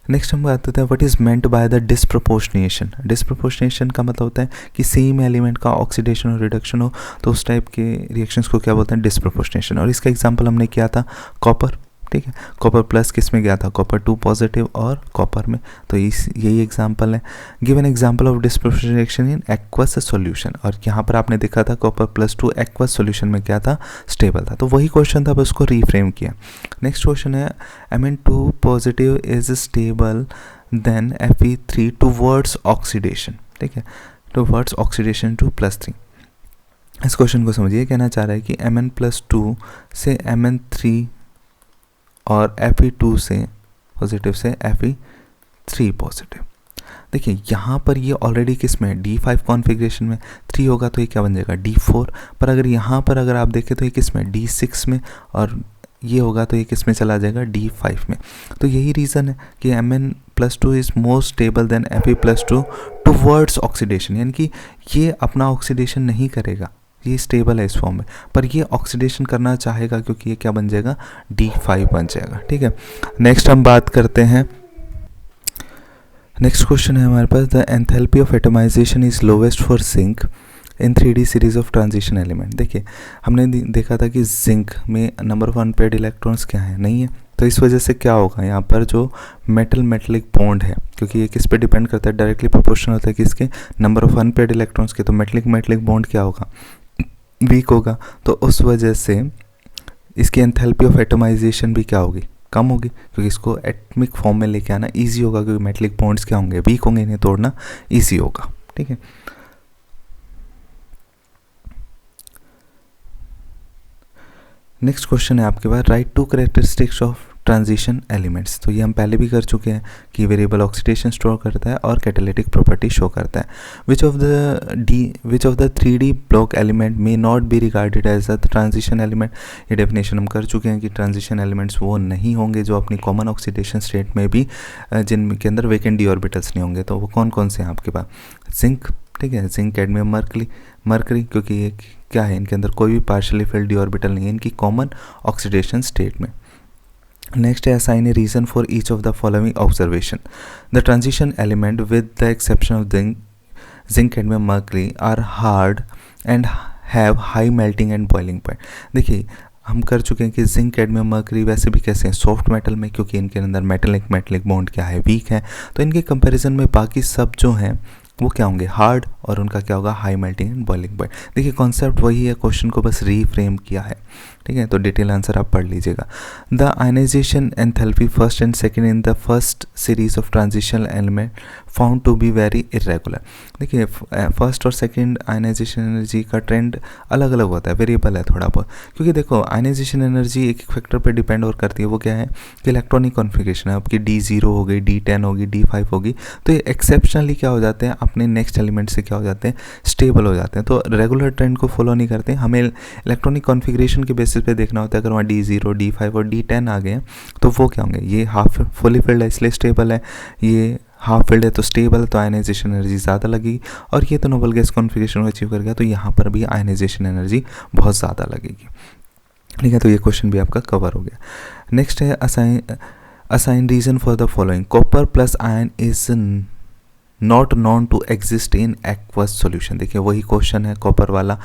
नेक्स्ट हम बात करते हैं what is meant by the disproportionation. Disproportionation का मतलब होता है कि सेम एलिमेंट का ऑक्सीडेशन और रिडक्शन हो, तो उस टाइप के रिएक्शंस को क्या बोलते हैं? डिस्प्रोपोर्शनेशन। और इसका एग्जांपल हमने किया था कॉपर, ठीक है। कॉपर प्लस किस में गया था, कॉपर 2 पॉजिटिव और कॉपर में, तो यही एग्जांपल है। Give an example of dispersion reaction in aqueous solution, और यहाँ पर आपने देखा था कॉपर प्लस 2 एक्वस सॉल्यूशन में क्या था, स्टेबल था। तो वही क्वेश्चन था, बस उसको रीफ्रेम किया। नेक्स्ट क्वेश्चन है Mn2 positive is stable then Fe3 towards oxidation, ठीक है, टूवर्ड्स ऑक्सीडेशन टू +3। इस क्वेश्चन को समझिए, कहना चाह रहा है कि Mn+2 से Mn3 और Fe2 से पॉजिटिव से Fe3 पॉजिटिव। देखिए यहाँ पर ये ऑलरेडी किस में, D5 कॉन्फ़िगरेशन में, 3 होगा तो ये क्या बन जाएगा, D4। पर अगर यहाँ पर अगर आप देखें तो ये किस में, D6 में, और ये होगा तो ये किस में चला जाएगा, D5 में। तो यही रीज़न है कि Mn+2 is more stable then Fe+2 towards oxidation, यानी कि ये अपना ऑक्सीडेशन नहीं करेगा, ये स्टेबल है इस फॉर्म में, पर ये ऑक्सीडेशन करना चाहेगा क्योंकि ये क्या बन जाएगा, D5 बन जाएगा, ठीक है। नेक्स्ट हम बात करते हैं, नेक्स्ट क्वेश्चन है हमारे पास, the enthalpy of atomization is lowest for zinc in 3D series of transition element. देखिए हमने देखा था कि जिंक में नंबर ऑफ अनपेयर्ड इलेक्ट्रॉन्स क्या है, नहीं है, तो इस वजह से क्या होगा, यहाँ पर जो मेटलिक बॉन्ड है, क्योंकि ये किस पे डिपेंड करता है, डायरेक्टली प्रोपोर्शनल होता है किसके, नंबर ऑफ अनपेयर्ड इलेक्ट्रॉन्स के, तो मेटलिक बॉन्ड क्या होगा, वीक होगा। तो उस वजह से इसकी एंथैल्पी ऑफ एटमाइजेशन भी क्या होगी, कम होगी, क्योंकि इसको एटमिक फॉर्म में लेके आना इजी होगा, क्योंकि मेटलिक बॉन्ड्स क्या होंगे, वीक होंगे, इन्हें तोड़ना इजी होगा, ठीक है। नेक्स्ट क्वेश्चन है आपके पास, right 2 characteristics of transition elements. तो ये हम पहले भी कर चुके हैं कि वेरिएबल ऑक्सीडेशन स्टोर करता है और कैटालिटिक प्रॉपर्टी शो करता है। Which of the 3D block element may not be regarded as a transition element. ये डेफिनेशन हम कर चुके हैं कि ट्रांजिशन एलिमेंट्स वो नहीं होंगे जो अपनी कॉमन ऑक्सीडेशन स्टेट में भी जिनके अंदर वेकेंट डी ऑर्बिटल्स नहीं होंगे। तो वो कौन कौन से हैं आपके पास, जिंक, ठीक है, जिंक, कैडमियम, मरकरी, क्योंकि ये क्या है, इनके अंदर कोई भी पार्शियली फिल्ड डी ऑर्बिटल नहीं है इनकी कॉमन ऑक्सीडेशन स्टेट में। नेक्स्ट है, assign a reason for each of the following observation. The transition element with the exception of zinc, cadmium, mercury are hard and have high melting and boiling point. देखिए हम कर चुके हैं कि zinc, cadmium, mercury वैसे भी कैसे हैं, सॉफ्ट मेटल में, क्योंकि इनके अंदर मेटलिक बॉन्ड क्या है, वीक है। तो इनके कंपैरिजन में बाकी सब जो हैं वो क्या होंगे, हार्ड, और उनका क्या होगा, high melting and boiling point. देखिए कॉन्सेप्ट वही है, क्वेश्चन को बस रीफ्रेम किया है, ठीक है। तो डिटेल आंसर आप पढ़ लीजिएगा। The ionisation enthalpy first and second in the first series of transition element found to be very irregular. देखिए फर्स्ट और सेकंड आयनाइजेशन एनर्जी का ट्रेंड अलग अलग होता है, वेरिएबल है थोड़ा बहुत, क्योंकि देखो आयनाइजेशन एनर्जी एक फैक्टर पर डिपेंड और करती है, वो क्या है कि इलेक्ट्रॉनिक कॉन्फ़िगरेशन है, आपकी D0 हो गई, D10 होगी, D5 होगी, तो ये एक्सेप्शनली क्या हो जाते हैं, अपने नेक्स्ट एलिमेंट से क्या हो जाते हैं, स्टेबल हो जाते हैं। तो रेगुलर ट्रेंड को फॉलो नहीं करते, हमें इलेक्ट्रॉनिक कॉन्फ़िगरेशन के बेसिस पे देखना होता है। अगर वहाँ D0, D5 और D10 आ गए हैं तो वो क्या होंगे, ये हाफ फुली फिल्ड है इसलिए स्टेबल है, ये हाफ फील्ड है तो स्टेबल है, तो आयनाइजेशन एनर्जी ज़्यादा लगेगी, और ये तो नोबल गैस कॉन्फ़िगरेशन को अचीव कर गया तो यहाँ पर भी आयनाइजेशन एनर्जी बहुत ज़्यादा लगेगी, ठीक है। तो ये क्वेश्चन भी आपका कवर हो गया। नेक्स्ट है, assign reason for the following. Copper plus ion is not known to exist in aqueous solution. देखिए वही क्वेश्चन है कॉपर वाला,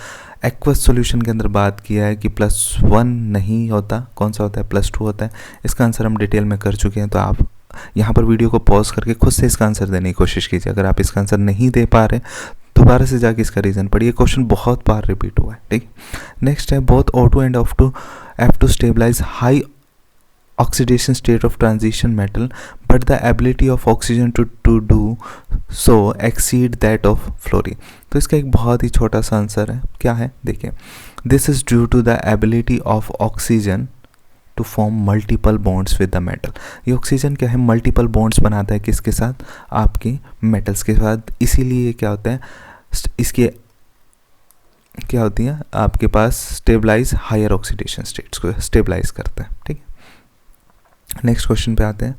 एक्वस सॉल्यूशन के अंदर बात किया है कि +1 नहीं होता, कौन सा होता है, +2 होता है। इसका आंसर हम डिटेल में कर चुके हैं, तो आप यहाँ पर वीडियो को पॉज करके खुद से इसका आंसर देने की कोशिश कीजिए। अगर आप इसका आंसर नहीं दे पा रहे दोबारा से जाके इसका रीज़न पढ़िए, क्वेश्चन बहुत बार रिपीट हुआ है, ठीक। नेक्स्ट है, both O2 and F2 stabilise high oxidation state of transition metal, but the ability of oxygen to do so exceed that of fluorine। तो इसका एक बहुत ही छोटा सा आंसर है, क्या है देखिए, this is due to the ability of oxygen to form multiple bonds with the metal। ये ऑक्सीजन क्या है, मल्टीपल बॉन्ड्स बनाता है किसके साथ, आपके मेटल्स के साथ, इसीलिए क्या होता है, इसके क्या होती है आपके पास, स्टेबलाइज हायर ऑक्सीडेशन स्टेट्स को स्टेबलाइज करता है, ठीक है। नेक्स्ट क्वेश्चन पे आते हैं,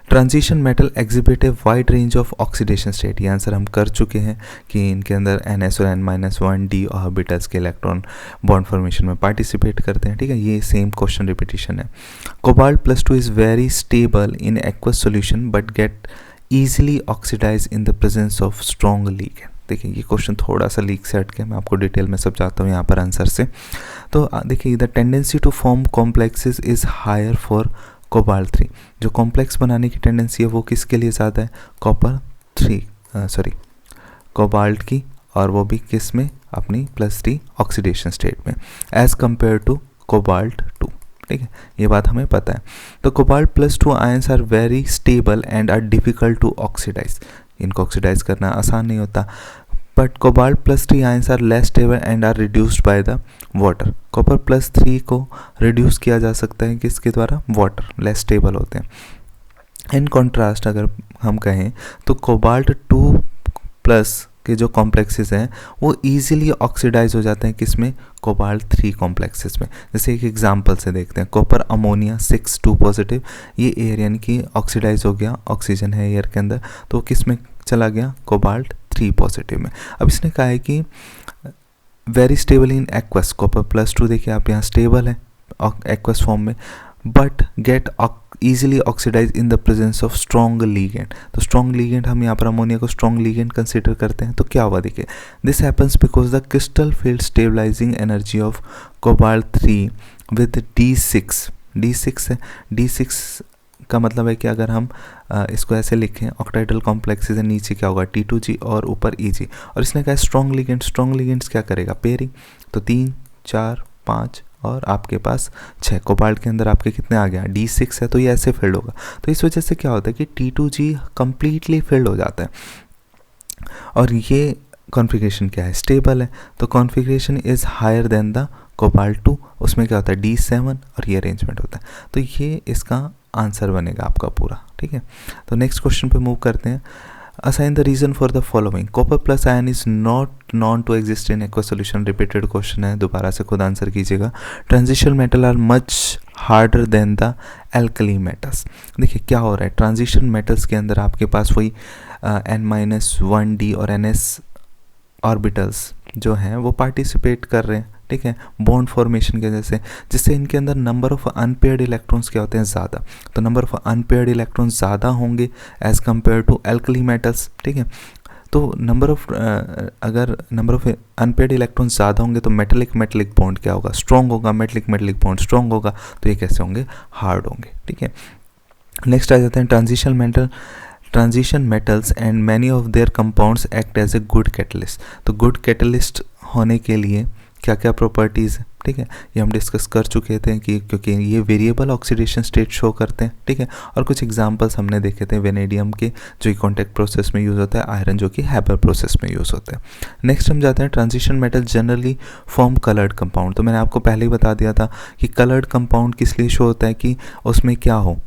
transition metal exhibit a wide range of oxidation state. ये आंसर हम कर चुके हैं कि इनके अंदर NS और N-1 d ऑर्बिटल्स के इलेक्ट्रॉन बॉन्ड फॉर्मेशन में पार्टिसिपेट करते हैं, ठीक है। ये सेम क्वेश्चन रिपीटिशन है। Cobalt +2 is very stable in aqueous solution but get easily oxidise in the presence of strong ligand. देखिए ये क्वेश्चन थोड़ा सा लीक से हटके, मैं आपको डिटेल में समझाता हूँ यहाँ पर आंसर से। तो देखिए the tendency to form complexes is higher for cobalt 3। जो कॉम्प्लेक्स बनाने की टेंडेंसी है वो किसके लिए ज़्यादा है? कोबाल्ट की, और वो भी किस में? अपनी +3 ऑक्सीडेशन स्टेट में, एज कम्पेयर टू कोबाल्ट 2। ठीक है, ये बात हमें पता है। तो cobalt +2 ions are very stable and are difficult to oxidise. इनको ऑक्सीडाइज करना आसान नहीं होता। But cobalt +3 ions are less stable and are reduced by the water. Copper +3 को रिड्यूस किया जा सकता है किसके द्वारा? वाटर, लेस स्टेबल होते हैं। इन कॉन्ट्रास्ट अगर हम कहें तो कोबाल्ट 2+ के जो कॉम्प्लेक्सेस हैं वो ईजिली ऑक्सीडाइज हो जाते हैं किस में? कोबाल्ट 3 कॉम्प्लेक्सेस में। जैसे एक एग्जांपल से देखते हैं, कॉपर अमोनिया 6(2)+, ये एयर यानी कि ऑक्सीडाइज हो गया, ऑक्सीजन है एयर के अंदर, तो किस में चला गया? कोबाल्ट 3+ में। अब इसने कहा है कि very stable in aqueous, copper +2 देखिए आप यहाँ स्टेबल है एक्वस फॉर्म में, but get easily oxidize in the presence of strong ligand। तो strong ligand हम यहाँ पर अमोनिया को strong ligand कंसिडर करते हैं। तो क्या हुआ देखिए, this happens because the crystal field stabilizing energy of cobalt 3 with D6 है। D6 का मतलब है कि अगर हम इसको ऐसे लिखें, ऑक्टाइडल कॉम्प्लेक्सेस है, नीचे क्या होगा? T2G और ऊपर EG। और इसने कहा स्ट्रॉन्ग लिगेंड्स क्या करेगा? पेयरिंग। तो 3, 4, 5 और आपके पास 6। कोबाल्ट के अंदर आपके कितने आ गया? D6 है, तो ये ऐसे फिल्ड होगा। तो इस वजह से क्या होता है कि T2G कंप्लीटली फिल्ड हो जाता है, और ये कॉन्फ़िगरेशन क्या है? स्टेबल है। तो configuration is higher than the cobalt 2, उसमें क्या होता है? D7 और ये अरेंजमेंट होता है। तो ये इसका आंसर बनेगा आपका पूरा। ठीक है, तो नेक्स्ट क्वेश्चन पे मूव करते हैं। Assign the reason for the following. Copper plus ion is not known to exist in aqua solution. Repeated question है, दोबारा से खुद आंसर कीजिएगा। Transition metal are much harder than the alkali metals. देखिए क्या हो रहा है, ट्रांजिशन मेटल्स के अंदर आपके पास वही N-1d और Ns ऑर्बिटल्स जो हैं वो पार्टिसिपेट कर रहे हैं। ठीक है, बॉन्ड फॉर्मेशन के जैसे, जिससे इनके अंदर नंबर ऑफ अनपेयर्ड इलेक्ट्रॉन्स क्या होते हैं? ज़्यादा। तो नंबर ऑफ अनपेयर्ड इलेक्ट्रॉन्स ज़्यादा होंगे as compare to alkali metals. ठीक है, तो अगर नंबर ऑफ अनपेयर्ड इलेक्ट्रॉन्स ज़्यादा होंगे तो मेटलिक बॉन्ड क्या होगा? स्ट्रॉन्ग होगा। मेटलिक बॉन्ड स्ट्रॉन्ग होगा, तो ये कैसे होंगे? हार्ड होंगे। ठीक है, नेक्स्ट आ जाते हैं transition metals and many of their compounds act as a good catalyst. तो गुड कैटलिस्ट होने के लिए क्या क्या प्रॉपर्टीज़ है? ठीक है, ये हम डिस्कस कर चुके थे कि क्योंकि ये वेरिएबल ऑक्सीडेशन स्टेट शो करते हैं। ठीक है, और कुछ एग्जांपल्स हमने देखे थे वेनेडियम के जो कि कॉन्टैक्ट प्रोसेस में यूज़ होता है, आयरन जो कि हैबर प्रोसेस में यूज़ होता है। नेक्स्ट हम जाते हैं transition metal generally form coloured compound. तो मैंने आपको पहले ही बता दिया था कि कलर्ड कंपाउंड किस लिए शो होता है कि उसमें क्या हो?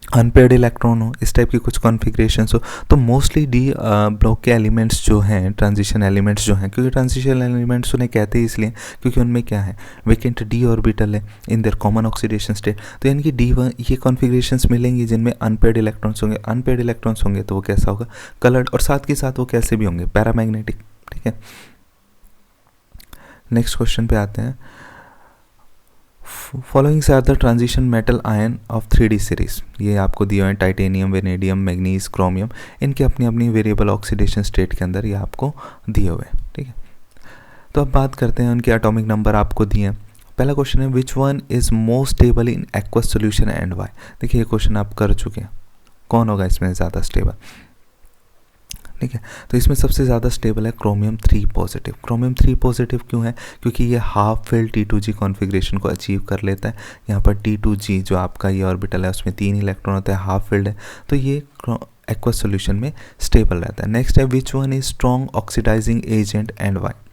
अनपेयर्ड इलेक्ट्रॉन हो, इस टाइप की कुछ कॉन्फ़िगरेशंस हो। तो मोस्टली डी ब्लॉक के एलिमेंट्स जो हैं, ट्रांजिशन एलिमेंट्स जो हैं, क्योंकि ट्रांजिशन एलिमेंट्स उन्हें कहते हैं इसलिए क्योंकि उनमें क्या है? वेकेंट डी ऑर्बिटल है in their common oxidation state. तो यानी कि D1 ये कॉन्फ़िगरेशंस मिलेंगी जिनमें अनपेयर्ड इलेक्ट्रॉन्स होंगे। अनपेयर्ड इलेक्ट्रॉन्स होंगे तो वो कैसा होगा? कलर्ड, और साथ के साथ वो कैसे भी होंगे? पैरामैग्नेटिक। ठीक है, नेक्स्ट क्वेश्चन पे आते हैं। Followings are the transition metal ion of 3D series. ये आपको दिए हुए हैं, टाइटेनियम, वेनेडियम, मैग्नीज, क्रोमियम, इनके अपनी अपनी वेरिएबल ऑक्सीडेशन स्टेट के अंदर ये आपको दिए हुए हैं। ठीक है, तो अब बात करते हैं उनके एटॉमिक नंबर आपको दिए हैं। पहला क्वेश्चन है which one is most stable in aqueous solution and why. देखिए ये क्वेश्चन आप कर चुके हैं, कौन होगा इसमें ज़्यादा स्टेबल? ठीक है, तो इसमें सबसे ज़्यादा स्टेबल है क्रोमियम 3 पॉजिटिव। क्रोमियम 3 पॉजिटिव क्यों है? क्योंकि ये हाफ फिल्ड T2G कॉन्फ़िगरेशन को अचीव कर लेता है। यहाँ पर T2G जो आपका ये ऑर्बिटल है उसमें 3 इलेक्ट्रॉन होता है, हाफ फिल्ड है, तो ये एक्वस सॉल्यूशन में स्टेबल रहता है। नेक्स्ट है which one is strong oxidising agent and why.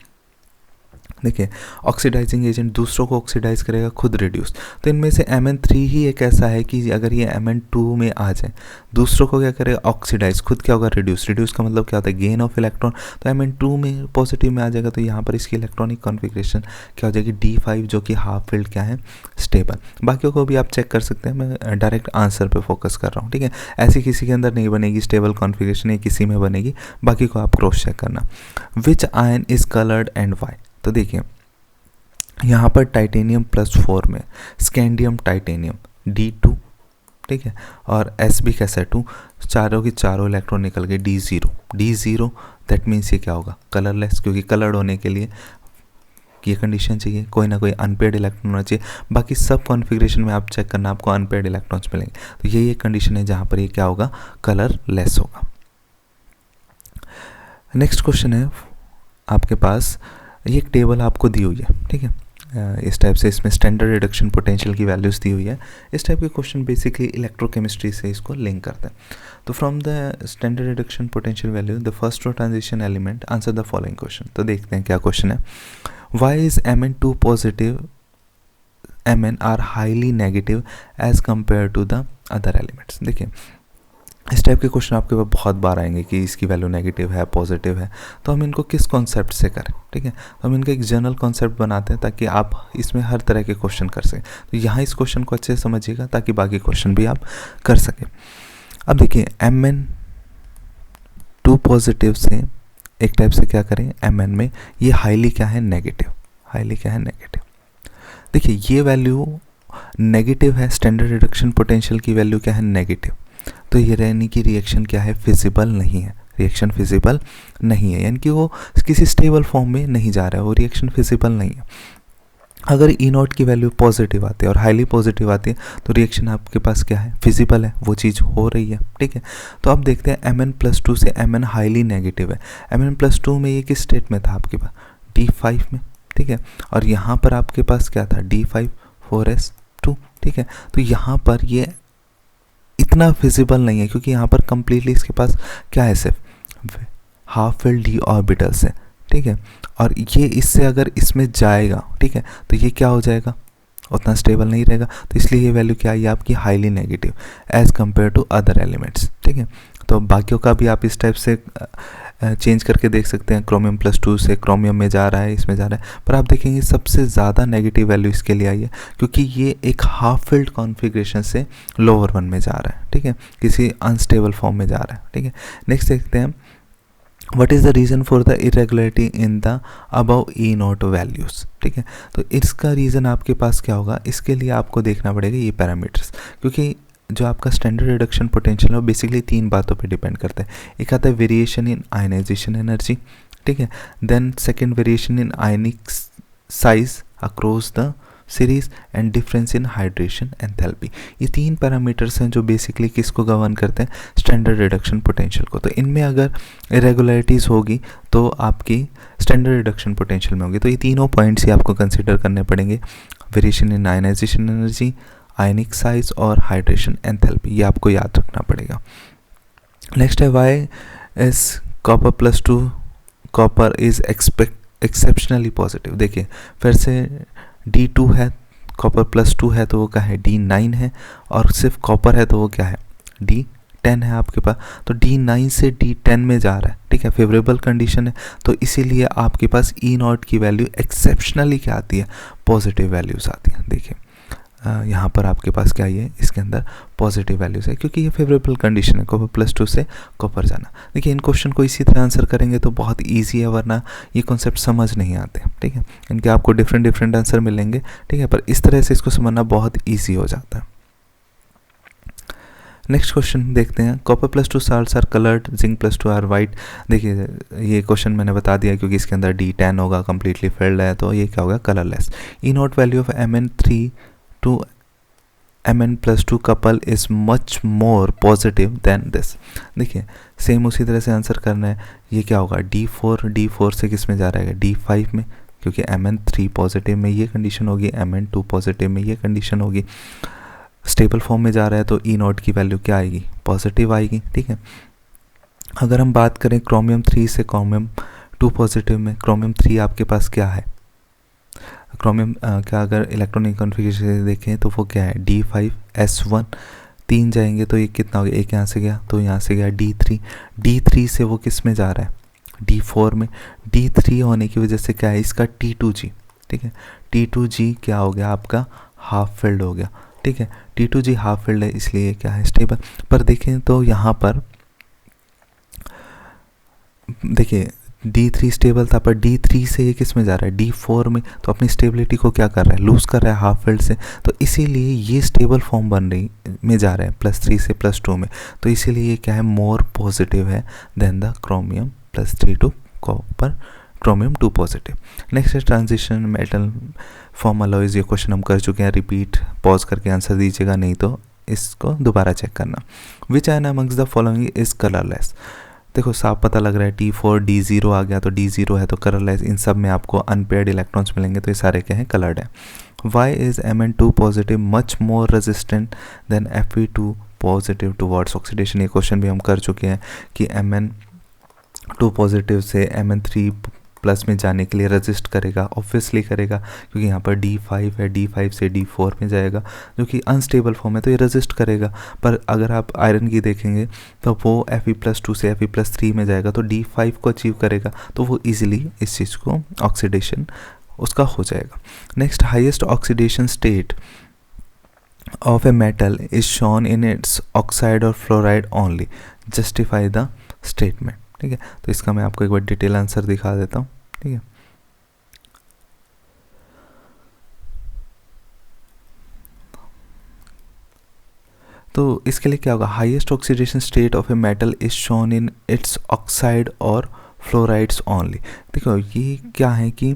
देखिए ऑक्सीडाइजिंग एजेंट दूसरों को ऑक्सीडाइज करेगा, खुद रिड्यूस। तो इनमें से Mn3 ही एक ऐसा है कि अगर ये Mn2 में आ जाए, दूसरों को क्या करेगा? ऑक्सीडाइज, खुद क्या होगा? रिड्यूस। रिड्यूस का मतलब क्या होता है? Gain of electron. तो Mn2 में पॉजिटिव में आ जाएगा, तो यहाँ पर इसकी इलेक्ट्रॉनिक कॉन्फ़िगरेशन क्या हो जाएगी? D5 जो कि हाफ फील्ड क्या है? स्टेबल। बाकियों को भी आप चेक कर सकते हैं, मैं डायरेक्ट आंसर पर फोकस कर रहा हूँ। ठीक है, ऐसी किसी के अंदर नहीं बनेगी स्टेबल कॉन्फ़िगरेशन, ये किसी में बनेगी, बाकी को आप क्रॉस चेक करना। Which ion is coloured and why. तो देखिए यहाँ पर टाइटेनियम +4 में स्कैंडियम टाइटेनियम D2 ठीक है, और S भी कैसा है 2, चारों की चारों इलेक्ट्रॉन निकल गए D0, दैट मीन्स ये क्या होगा कलरलेस, क्योंकि कलर्ड होने के लिए ये कंडीशन चाहिए, कोई ना कोई अनपेड इलेक्ट्रॉन होना चाहिए। बाकी सब कॉन्फ़िगरेशन में आप चेक करना, आपको अनपेड इलेक्ट्रॉन्स मिलेंगे। तो यही एक कंडीशन है जहाँ पर ये क्या होगा कलरलेस होगा। नेक्स्ट क्वेश्चन है आपके पास, ये एक टेबल आपको दी हुई है, ठीक है, इस टाइप से, इसमें स्टैंडर्ड रिडक्शन पोटेंशियल की वैल्यूज़ दी हुई है। इस टाइप के क्वेश्चन बेसिकली इलेक्ट्रोकेमिस्ट्री से इसको लिंक करते हैं। तो from the standard reduction potential value the first row transition element answer the following question. तो देखते हैं क्या क्वेश्चन है। Why is Mn2 positive Mn are highly negative as compare to the other elements. देखिए इस टाइप के question आपके पास बहुत बार आएंगे कि इसकी वैल्यू नेगेटिव है पॉजिटिव है, तो हम इनको किस कॉन्सेप्ट से करें, ठीक है, तो हम इनका एक जनरल कॉन्सेप्ट बनाते हैं ताकि आप इसमें हर तरह के क्वेश्चन कर सकें। तो यहाँ इस क्वेश्चन को अच्छे से समझिएगा ताकि बाकी क्वेश्चन भी आप कर सकें। अब देखिए Mn2 पॉजिटिव से एक टाइप से क्या करें, Mn में ये हाईली क्या है नेगेटिव, देखिए ये वैल्यू नेगेटिव है, स्टैंडर्ड रिडक्शन पोटेंशियल की वैल्यू क्या है नेगेटिव, तो ये यानी कि रिएक्शन क्या है फिजिबल नहीं है, यानी कि वो किसी स्टेबल फॉर्म में नहीं जा रहा है, वो रिएक्शन फिजिबल नहीं है। अगर E0 की वैल्यू पॉजिटिव आती है और हाईली पॉजिटिव आती है तो रिएक्शन आपके पास क्या है फिजिबल है, वो चीज़ हो रही है, ठीक है। तो अब देखते हैं Mn+2 से Mn हाईली नेगेटिव है। Mn+2 में ये किस स्टेट में था आपके पास D5 में, ठीक है, और यहाँ पर आपके पास क्या था D5 4s2, ठीक है। तो यहाँ पर ये इतना फिजिबल नहीं है क्योंकि यहाँ पर कंप्लीटली इसके पास क्या है सिर्फ हाफ फिल d ऑर्बिटल्स है, ठीक है, और ये इससे अगर इसमें जाएगा, ठीक है, तो ये क्या हो जाएगा उतना स्टेबल नहीं रहेगा, तो इसलिए ये वैल्यू क्या है आपकी highly negative as compare to other elements, ठीक है। तो बाकियों का भी आप इस टाइप से चेंज करके देख सकते हैं, क्रोमियम+2 से क्रोमियम में जा रहा है, इसमें जा रहा है, पर आप देखेंगे सबसे ज़्यादा नेगेटिव वैल्यू इसके लिए आई है क्योंकि ये एक हाफ फिल्ड कॉन्फ़िगरेशन से लोअर वन में जा रहा है, ठीक है, किसी अनस्टेबल फॉर्म में जा रहा है, ठीक है। नेक्स्ट देखते हैं what is the reason for the irregularity in the above E0 values, ठीक है। तो इसका रीज़न आपके पास क्या होगा, इसके लिए आपको देखना पड़ेगा ये पैरामीटर्स, क्योंकि जो आपका स्टैंडर्ड रिडक्शन पोटेंशियल है वो बेसिकली 3 बातों पे डिपेंड करता है। एक आता है वेरिएशन इन आयनाइजेशन एनर्जी, ठीक है, then second variation in ionic size across the series and difference in hydration enthalpy. ये 3 पैरामीटर्स हैं जो बेसिकली किसको गवर्न करते हैं स्टैंडर्ड रिडक्शन पोटेंशियल को। तो इनमें अगर इरेगुलरिटीज़ होगी तो आपकी स्टैंडर्ड रिडक्शन पोटेंशियल में होगी। तो ये तीनों पॉइंट्स ही आपको कंसिडर करने पड़ेंगे, variation in ionisation energy, ionic size और हाइड्रेशन एंथैल्पी, ये आपको याद रखना पड़ेगा। नेक्स्ट है why is Copper+2 copper is exceptionally positive. देखिए फिर से D2 है, Copper+2 है तो वो क्या है D9 है, और सिर्फ कॉपर है तो वो क्या है D10 है आपके पास, तो D9 से D10 में जा रहा है, ठीक है, फेवरेबल कंडीशन है, तो इसीलिए आपके पास E0 की वैल्यू एक्सेप्शनली क्या आती है पॉजिटिव वैल्यूज़ आती है। देखिए यहाँ पर आपके पास क्या है इसके अंदर पॉजिटिव वैल्यूज़ है क्योंकि ये फेवरेबल कंडीशन है Copper+2 से कॉपर जाना। देखिए इन क्वेश्चन को इसी तरह आंसर करेंगे तो बहुत इजी है, वरना ये कॉन्सेप्ट समझ नहीं आते, ठीक है, इनके आपको डिफरेंट आंसर मिलेंगे, ठीक है, पर इस तरह से इसको समझना बहुत ईजी हो जाता है। नेक्स्ट क्वेश्चन देखते हैं, Copper+2 salts are coloured, Zinc+2 are white. देखिए ये क्वेश्चन मैंने बता दिया क्योंकि इसके अंदर D10 होगा, कम्प्लीटली फिल्ड है, तो ये क्या होगा colourless. E0 value of Mn3 to Mn+2 couple is much more positive than this। देखिए सेम उसी तरह से आंसर करना है, ये क्या होगा D4 से किस में जा रहा है D5 में, क्योंकि Mn3 पॉजिटिव में ये कंडीशन होगी, Mn2 पॉजिटिव में ये कंडीशन होगी, स्टेबल फॉर्म में जा रहा है तो E0 की वैल्यू क्या आएगी पॉजिटिव आएगी, ठीक है। अगर हम बात करें क्रोमियम 3 से क्रोमियम 2 पॉजिटिव में, क्रोमियम 3 आपके पास क्या है, क्रोमियम क्या अगर इलेक्ट्रॉनिक कॉन्फ़िगरेशन देखें तो वो क्या है D5s1, 3 जाएंगे तो ये कितना हो गया, एक यहाँ से गया तो यहाँ से गया D3 से वो किस में जा रहा है D4 में, D3 होने की वजह से क्या है इसका T2g, ठीक है, T2g क्या हो गया आपका हाफ फिल्ड हो गया, ठीक है, T2g हाफ फिल्ड है इसलिए क्या है स्टेबल। पर देखें तो यहाँ पर देखिए D3 स्टेबल था, पर D3 से ये किस में जा रहा है, D4 में, तो अपनी स्टेबिलिटी को क्या कर रहा है, लूज़ कर रहा है हाफ फील्ड से, तो इसीलिए ये स्टेबल फॉर्म बन रही में जा रहा है +3 से +2 में, तो इसीलिए ये क्या है, मोर पॉजिटिव है than the chromium +3 to copper chromium 2 positive. Next है ट्रांजिशन मेटल फॉर्म अलॉयज। ये क्वेश्चन हम कर चुके हैं, रिपीट पॉज करके आंसर दीजिएगा, नहीं तो इसको दोबारा चेक करना। Which ion amongst the following is colourless. देखो साफ पता लग रहा है, T4 D0 आ गया, तो D0 है तो कलरलेस, इन सब में आपको अनपेयर्ड इलेक्ट्रॉन्स मिलेंगे, तो ये सारे क्या हैं, कलर्ड है। Why is Mn2 positive much more resistant than Fe2 positive towards oxidation. ये क्वेश्चन भी हम कर चुके हैं कि Mn2 पॉजिटिव से Mn3 प्लस में जाने के लिए रजिस्ट करेगा, ऑब्वियसली करेगा, क्योंकि यहाँ पर D5 है, D5 से D4 में जाएगा जो कि अनस्टेबल फॉर्म है, तो ये रजिस्ट करेगा। पर अगर आप आयरन की देखेंगे तो वो Fe+2 से Fe+3 में जाएगा, तो D5 को अचीव करेगा, तो वो इजीली इस चीज़ को ऑक्सीडेशन उसका हो जाएगा। Next, highest oxidation state of a metal is shown in its oxide और fluoride only, justify the statement. ठीक है, तो इसका मैं आपको एक बार डिटेल आंसर दिखा देता हूँ। ठीक है, तो इसके लिए क्या होगा, highest oxidation state of a metal is shown in its oxide और फ्लोराइड्स ओनली। देखो ये क्या है कि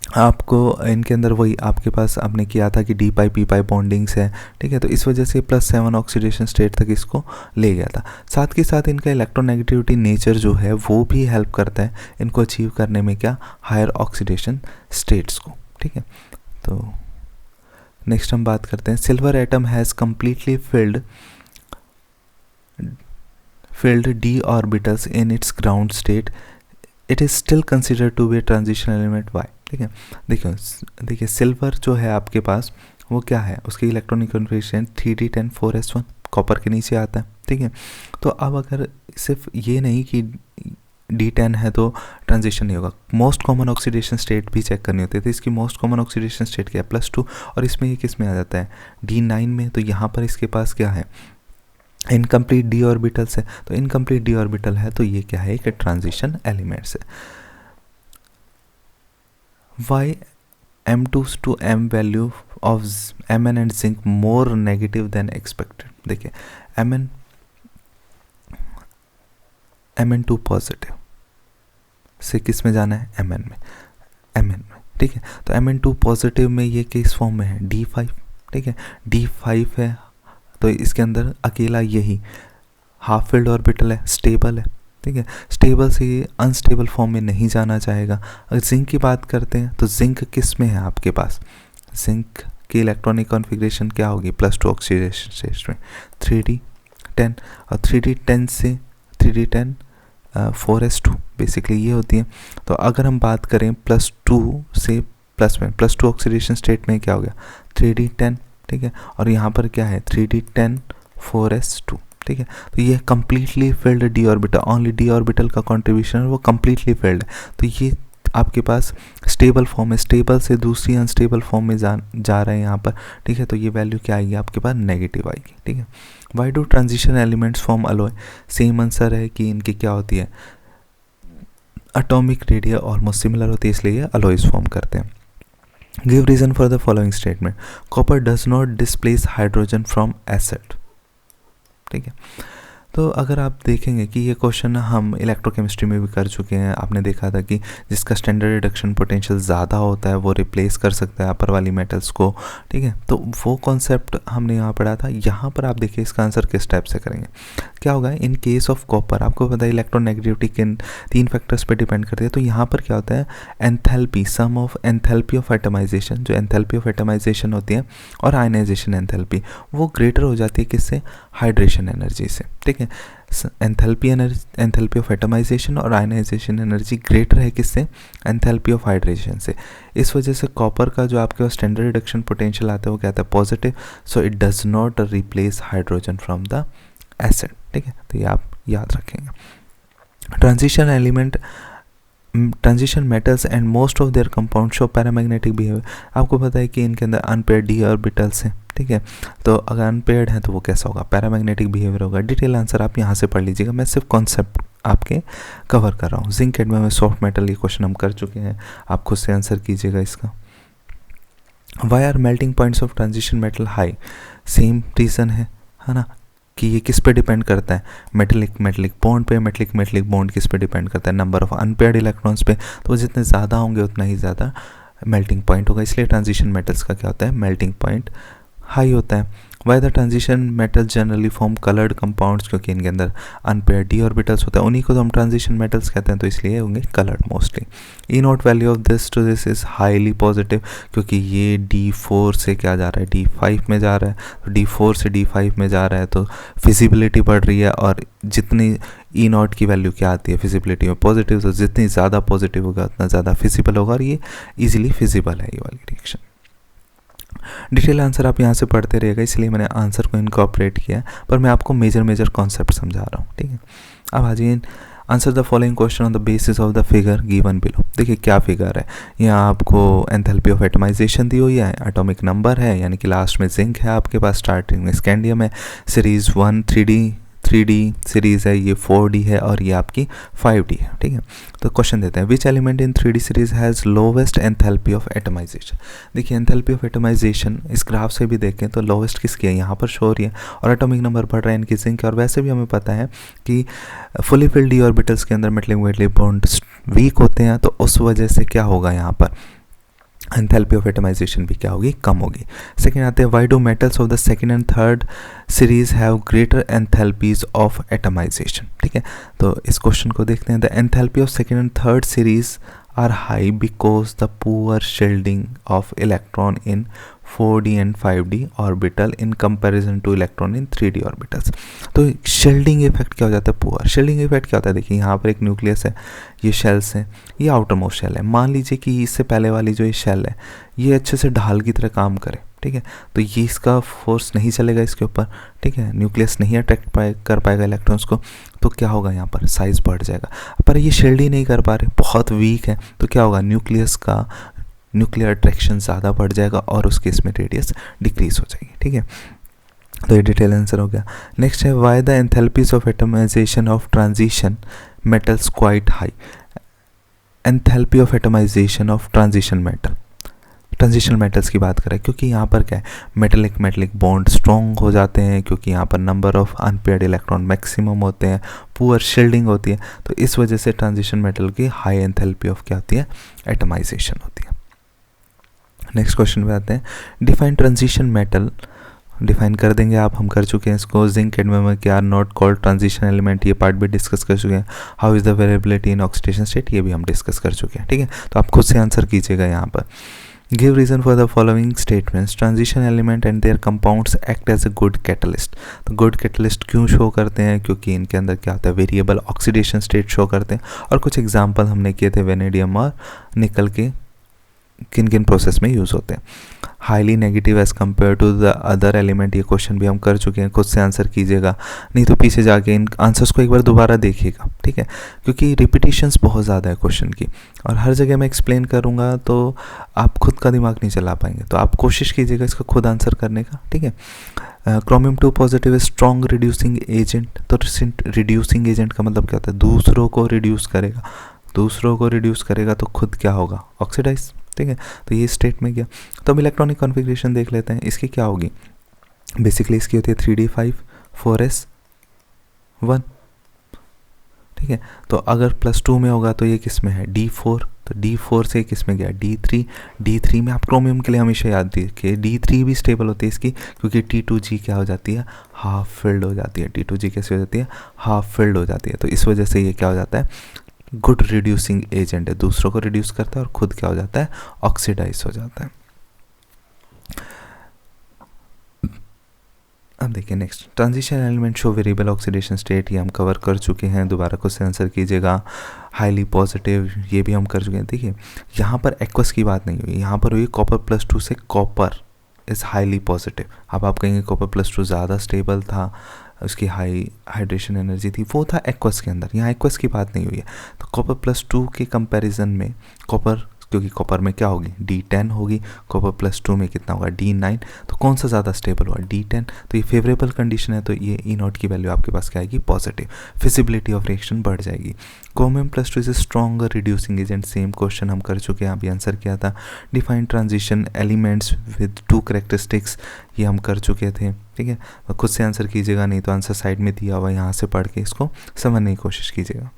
आपको इनके अंदर वही आपके पास आपने किया था कि D5P5 बॉन्डिंग्स है, ठीक है, तो इस वजह से +7 ऑक्सीडेशन स्टेट तक इसको ले गया था। साथ के साथ इनका इलेक्ट्रोनेगेटिविटी नेचर जो है वो भी हेल्प करता है इनको अचीव करने में, क्या, हायर ऑक्सीडेशन स्टेट्स को। ठीक है, तो नेक्स्ट हम बात करते हैं, silver atom has completely filled d orbitals in its ground state, it is still considered to be transition element. Why? ठीक है, देखिए सिल्वर जो है आपके पास वो क्या है, उसकी electronic configuration 3d10 4s1 copper के नीचे आता है। ठीक है, तो अब अगर सिर्फ ये नहीं कि D10 है तो ट्रांजिशन नहीं होगा, मोस्ट कॉमन ऑक्सीडेशन स्टेट भी चेक करनी होती है, तो इसकी मोस्ट कॉमन ऑक्सीडेशन स्टेट क्या है, +2, और इसमें ये किस में आ जाता है, D9 में, तो यहाँ पर इसके पास क्या है, इनकम्प्लीट d ऑर्बिटल्स है, तो इनकम्प्लीट d ऑर्बिटल है तो ये क्या है, एक ट्रांजिशन एलिमेंट्स है। Why M2 to M value of Mn and zinc more negative then expected. देखिए Mn2 पॉजिटिव से किस में जाना है, Mn में। ठीक है, तो Mn2 पॉजिटिव में ये किस फॉर्म में है, D5। ठीक है, D5 है तो इसके अंदर अकेला यही हाफ फील्ड ऑर्बिटल है, स्टेबल है। ठीक है, स्टेबल से ये अनस्टेबल फॉर्म में नहीं जाना चाहेगा। अगर जिंक की बात करते हैं तो जिंक किस में है आपके पास, जिंक की इलेक्ट्रॉनिक कॉन्फ़िगरेशन क्या होगी, +2 ऑक्सीडेशन स्टेट में 3d10, और 3d10 से 3d10 4s2 बेसिकली ये होती है। तो अगर हम बात करें +2 से प्लस में, +2 ऑक्सीडेशन स्टेट में क्या हो गया, 3d10। ठीक है, और यहाँ पर क्या है, 3d10 4s2। ठीक है, तो ये completely field d orbital, only d orbital का कंट्रीब्यूशन है वो कम्प्लीटली फिल्ड है, तो ये आपके पास स्टेबल फॉर्म है, स्टेबल से दूसरी अनस्टेबल फॉर्म में जा रहे हैं यहाँ पर। ठीक है, तो ये वैल्यू क्या आएगी आपके पास, नेगेटिव आएगी। ठीक है, why do transition elements form alloy, same answer है कि इनकी क्या होती है, एटॉमिक रेडिया ऑलमोस्ट सिमिलर होती है, इसलिए ये अलॉयज फॉर्म करते हैं। Give reason for the following statement, copper does not displace hydrogen from acid. ठीक है, तो अगर आप देखेंगे कि ये क्वेश्चन हम इलेक्ट्रोकेमिस्ट्री में भी कर चुके हैं, आपने देखा था कि जिसका स्टैंडर्ड रिडक्शन पोटेंशियल ज़्यादा होता है वो रिप्लेस कर सकता है अपर वाली मेटल्स को। ठीक है, तो वो कॉन्सेप्ट हमने यहाँ पढ़ा था। यहाँ पर आप देखिए इसका आंसर किस टाइप से करेंगे, क्या होगा, इन केस ऑफ कॉपर आपको पता है इलेक्ट्रोनेगेटिविटी किन 3 फैक्टर्स पे डिपेंड करती है। तो यहाँ पर क्या होता है, enthalpy, sum of enthalpy of atomisation, जो एंथैल्पी ऑफ एटमाइजेशन होती है, और आयनाइजेशन एंथैल्पी, वो ग्रेटर हो जाती है किससे, हाइड्रेशन एनर्जी से। ठीक है, एंथैल्पी ऑफ एटमाइजेशन और आयनाइजेशन एनर्जी ग्रेटर है किससे, एंथैल्पी ऑफ हाइड्रेशन से। इस वजह से कॉपर का जो आपके पास स्टैंडर्ड रिडक्शन पोटेंशियल आता है वो क्या आता है, positive, so it does not replace hydrogen from the acid. ठीक है, तो ये आप याद रखेंगे। Transition metals and most of their compound show paramagnetic behaviour. आपको पता है कि इनके अंदर अनपेयर्ड d ऑर्बिटल्स हैं। ठीक है, तो अगर अनपेयर्ड है तो वो कैसा होगा, पैरामैग्नेटिक बिहेवियर होगा। डिटेल आंसर आप यहाँ से पढ़ लीजिएगा, मैं सिर्फ कॉन्सेप्ट आपके कवर कर रहा हूँ। जिंक कैडमियम में सॉफ्ट मेटल, ये क्वेश्चन हम कर चुके हैं, आप खुद से आंसर कीजिएगा इसका। Why are melting points of transition metal high, same reason है ना, कि ये किस पे डिपेंड करता है, मेटलिक मेटलिक बॉन्ड पे। मेटलिक मेटलिक बॉन्ड किस पे डिपेंड करता है, नंबर ऑफ अनपेयर्ड इलेक्ट्रॉन्स पे। तो जितने ज़्यादा होंगे उतना ही ज़्यादा मेल्टिंग पॉइंट होगा, इसलिए ट्रांजिशन मेटल्स का क्या होता है, मेल्टिंग पॉइंट हाई होता है। Why the transition metals generally form coloured compounds, क्योंकि इनके अंदर अनपेयर्ड डी ऑर्बिटल्स होता है, उन्हीं को तो हम ट्रांजिशन मेटल्स कहते हैं, तो इसलिए होंगे coloured mostly. E nought value of this to this is highly positive, क्योंकि ये D4 से क्या जा रहा है, D5 में जा रहा है, तो D4 से D5 में जा रहा है, तो फिजिबिलिटी बढ़ रही है, और जितनी ई नॉट की वैल्यू क्या आती है फिजिबिलिटी में, पॉजिटिव, तो जितनी ज़्यादा पॉजिटिव होगा उतना ज़्यादा फिजिबल होगा, और ये ईजिली फिजिबल है ये वाली रिएक्शन। डिटेल आंसर आप यहाँ से पढ़ते रहिएगा, इसलिए मैंने आंसर को इनकॉर्पोरेट किया, पर मैं आपको मेजर कॉन्सेप्ट समझा रहा हूँ, ठीक है। अब आ जाइए, answer the following question on the basis of the figure given below. देखिए क्या फिगर है, यहाँ आपको एंथैल्पी ऑफ एटमाइजेशन दी हुई है, एटॉमिक नंबर है, यानी कि लास्ट में जिंक है आपके पास, स्टार्टिंग में स्कैंडियम है, सीरीज़ 1 3D सीरीज़ है, ये 4D है, और ये आपकी 5D है, ठीक है। तो क्वेश्चन देते हैं, which element in 3D series has lowest enthalpy of atomisation. देखिए एंथैल्पी ऑफ एटमाइजेशन इस ग्राफ से भी देखें तो लोवेस्ट किसकी है, यहाँ पर शो हो रही है, और एटॉमिक नंबर बढ़ रहा है इनकी जिंक, और वैसे भी हमें पता है कि फुली फिल्ड डी ऑर्बिटल्स के अंदर मेटलिक मेटलिक बॉन्ड वीक होते हैं, तो उस वजह से क्या होगा, यहाँ पर एंथैल्पी ऑफ एटमाइजेशन भी क्या होगी, कम होगी। सेकेंड आते हैं, why do metals of the second and third series have greater enthalpies of atomisation, ठीक है। तो इस क्वेश्चन को देखते हैं, the enthalpy of second and third series are high because the poor shielding of electron in 4D and 5D orbital in comparison to electron in 3D orbitals. तो shielding effect क्या हो जाता है, पुअर शिल्डिंग इफेक्ट क्या होता है, देखिए यहाँ पर एक न्यूक्लियस है, ये शेल्स हैं, ये आउटर मोस्ट शेल है, मान लीजिए कि इससे पहले वाली जो ये शेल है ये अच्छे से ढाल की तरह काम करे, ठीक है, तो ये इसका फोर्स नहीं चलेगा इसके ऊपर, ठीक है, न्यूक्लियस नहीं अट्रैक्ट कर पाएगा इलेक्ट्रॉन्स को, तो क्या होगा, यहाँ पर साइज बढ़ जाएगा। पर ये शिल्ड ही नहीं कर पा रहे, बहुत वीक है, तो क्या होगा, न्यूक्लियस का न्यूक्लियर अट्रैक्शन ज़्यादा बढ़ जाएगा, और उस केस में रेडियस डिक्रीज हो जाएगी, ठीक है। तो ये डिटेल आंसर हो गया। नेक्स्ट है, why the enthalpies of atomisation of transition metals quite high. Enthalpy of atomisation of transition metals की बात करें, क्योंकि यहाँ पर क्या है, मेटलिक बॉन्ड स्ट्रॉन्ग हो जाते हैं, क्योंकि यहाँ पर number of unpaired electron maximum होते हैं, पुअर शिल्डिंग होती है, तो इस वजह से ट्रांजिशन मेटल की हाई एंथैल्पी ऑफ क्या होती है, एटमाइजेशन होती है। नेक्स्ट क्वेश्चन पे आते हैं, डिफाइन ट्रांजिशन मेटल। डिफाइन कर देंगे आप, हम कर चुके हैं इसको। जिंक कैडमियम के are not called transition element, ये पार्ट भी डिस्कस कर चुके हैं। How is the variability in oxidation state, ये भी हम डिस्कस कर चुके हैं, ठीक है। तो आप खुद से आंसर कीजिएगा यहाँ पर। Give reason for the following statements, transition element and their compounds act as a good catalyst. तो गुड कैटलिस्ट क्यों शो करते हैं, क्योंकि इनके अंदर क्या होता है, वेरिएबल ऑक्सीडेशन स्टेट शो करते हैं। और कुछ एग्जाम्पल हमने किए थे, वेनेडियम और निकल के किन किन प्रोसेस में यूज़ होते हैं। Highly negative as compare to the other element, ये क्वेश्चन भी हम कर चुके हैं, खुद से आंसर कीजिएगा, नहीं तो पीछे जाके इन आंसर्स को एक बार दोबारा देखिएगा, ठीक है, क्योंकि रिपीटिशंस बहुत ज़्यादा है क्वेश्चन की, और हर जगह मैं एक्सप्लेन करूँगा तो आप खुद का दिमाग नहीं चला पाएंगे, तो आप कोशिश कीजिएगा इसका खुद आंसर करने का, ठीक है। Chromium 2 positive strong reducing agent. तो रिड्यूसिंग एजेंट का मतलब क्या होता है, दूसरों को रिड्यूस करेगा, तो खुद क्या होगा, ऑक्सीडाइज, ठीक है। तो ये स्टेट में गया। तो हम इलेक्ट्रॉनिक कॉन्फ़िगरेशन देख लेते हैं, इसकी क्या होगी, बेसिकली इसकी होती है 3D5 4S1, ठीक है। तो अगर +2 में होगा तो ये किस में है, D4, तो D4 से किस में गया, D3 में आप क्रोमियम के लिए हमेशा याद रखिए D3 भी स्टेबल होती है इसकी, क्योंकि T2G क्या हो जाती है, हाफ फिल्ड हो जाती है। T2G कैसे हो जाती है, हाफ फिल्ड हो जाती है, तो इस वजह से ये क्या हो जाता है, गुड रिड्यूसिंग एजेंट है, दूसरों को रिड्यूस करता है और खुद क्या हो जाता है, ऑक्सीडाइज हो जाता है। अब देखिए next, transition element show variable oxidation state, ये हम कवर कर चुके हैं, दोबारा कुछ आंसर कीजिएगा। हाईली पॉजिटिव, ये भी हम कर चुके हैं। देखिए यहाँ पर एक्वस की बात नहीं हुई, यहाँ पर हुई कॉपर +2 से कॉपर इज़ हाईली पॉजिटिव। अब आप कहेंगे कॉपर +2 ज़्यादा स्टेबल था, उसकी हाई हाइड्रेशन एनर्जी थी, वो था एक्वस के अंदर, यहाँ एक्वस की बात नहीं हुई है। तो कॉपर +2 के कंपैरिजन में कॉपर क्योंकि कॉपर में क्या होगी D10 होगी, कॉपर +2 में कितना होगा D9, तो कौन सा ज़्यादा स्टेबल हुआ D10, तो ये फेवरेबल कंडीशन है, तो ये E0 की वैल्यू आपके पास क्या आएगी पॉजिटिव, फिजिबिलिटी ऑफ रिएक्शन बढ़ जाएगी। Chromium +2 is a stronger reducing agent, same question हम कर चुके हैं, अभी आंसर किया था। Define transition elements with 2 characteristics, ये हम कर चुके थे, ठीक है। खुद से आंसर कीजिएगा, नहीं तो आंसर साइड में दिया हुआ यहाँ से पढ़ के इसको समझने की कोशिश कीजिएगा।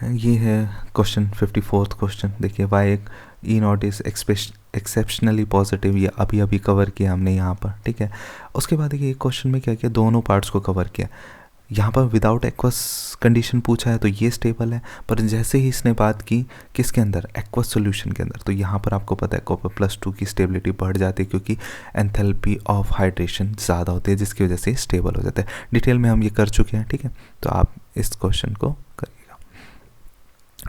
ये है क्वेश्चन 54th क्वेश्चन, देखिए why E0 is exceptionally positive, ये अभी अभी कवर किया हमने यहाँ पर, ठीक है। उसके बाद देखिए क्वेश्चन में क्या किया, दोनों पार्ट्स को कवर किया। यहाँ पर विदाउट एक्वस कंडीशन पूछा है तो ये स्टेबल है, पर जैसे ही इसने बात की किसके अंदर, एक्वस सॉल्यूशन के अंदर, तो यहाँ पर आपको पता है कॉपर +2 की स्टेबिलिटी बढ़ जाती है क्योंकि एंथैल्पी ऑफ हाइड्रेशन ज़्यादा होती है, जिसकी वजह से स्टेबल हो जाता है। डिटेल में हम ये कर चुके हैं, ठीक है, तो आप इस क्वेश्चन को करिएगा।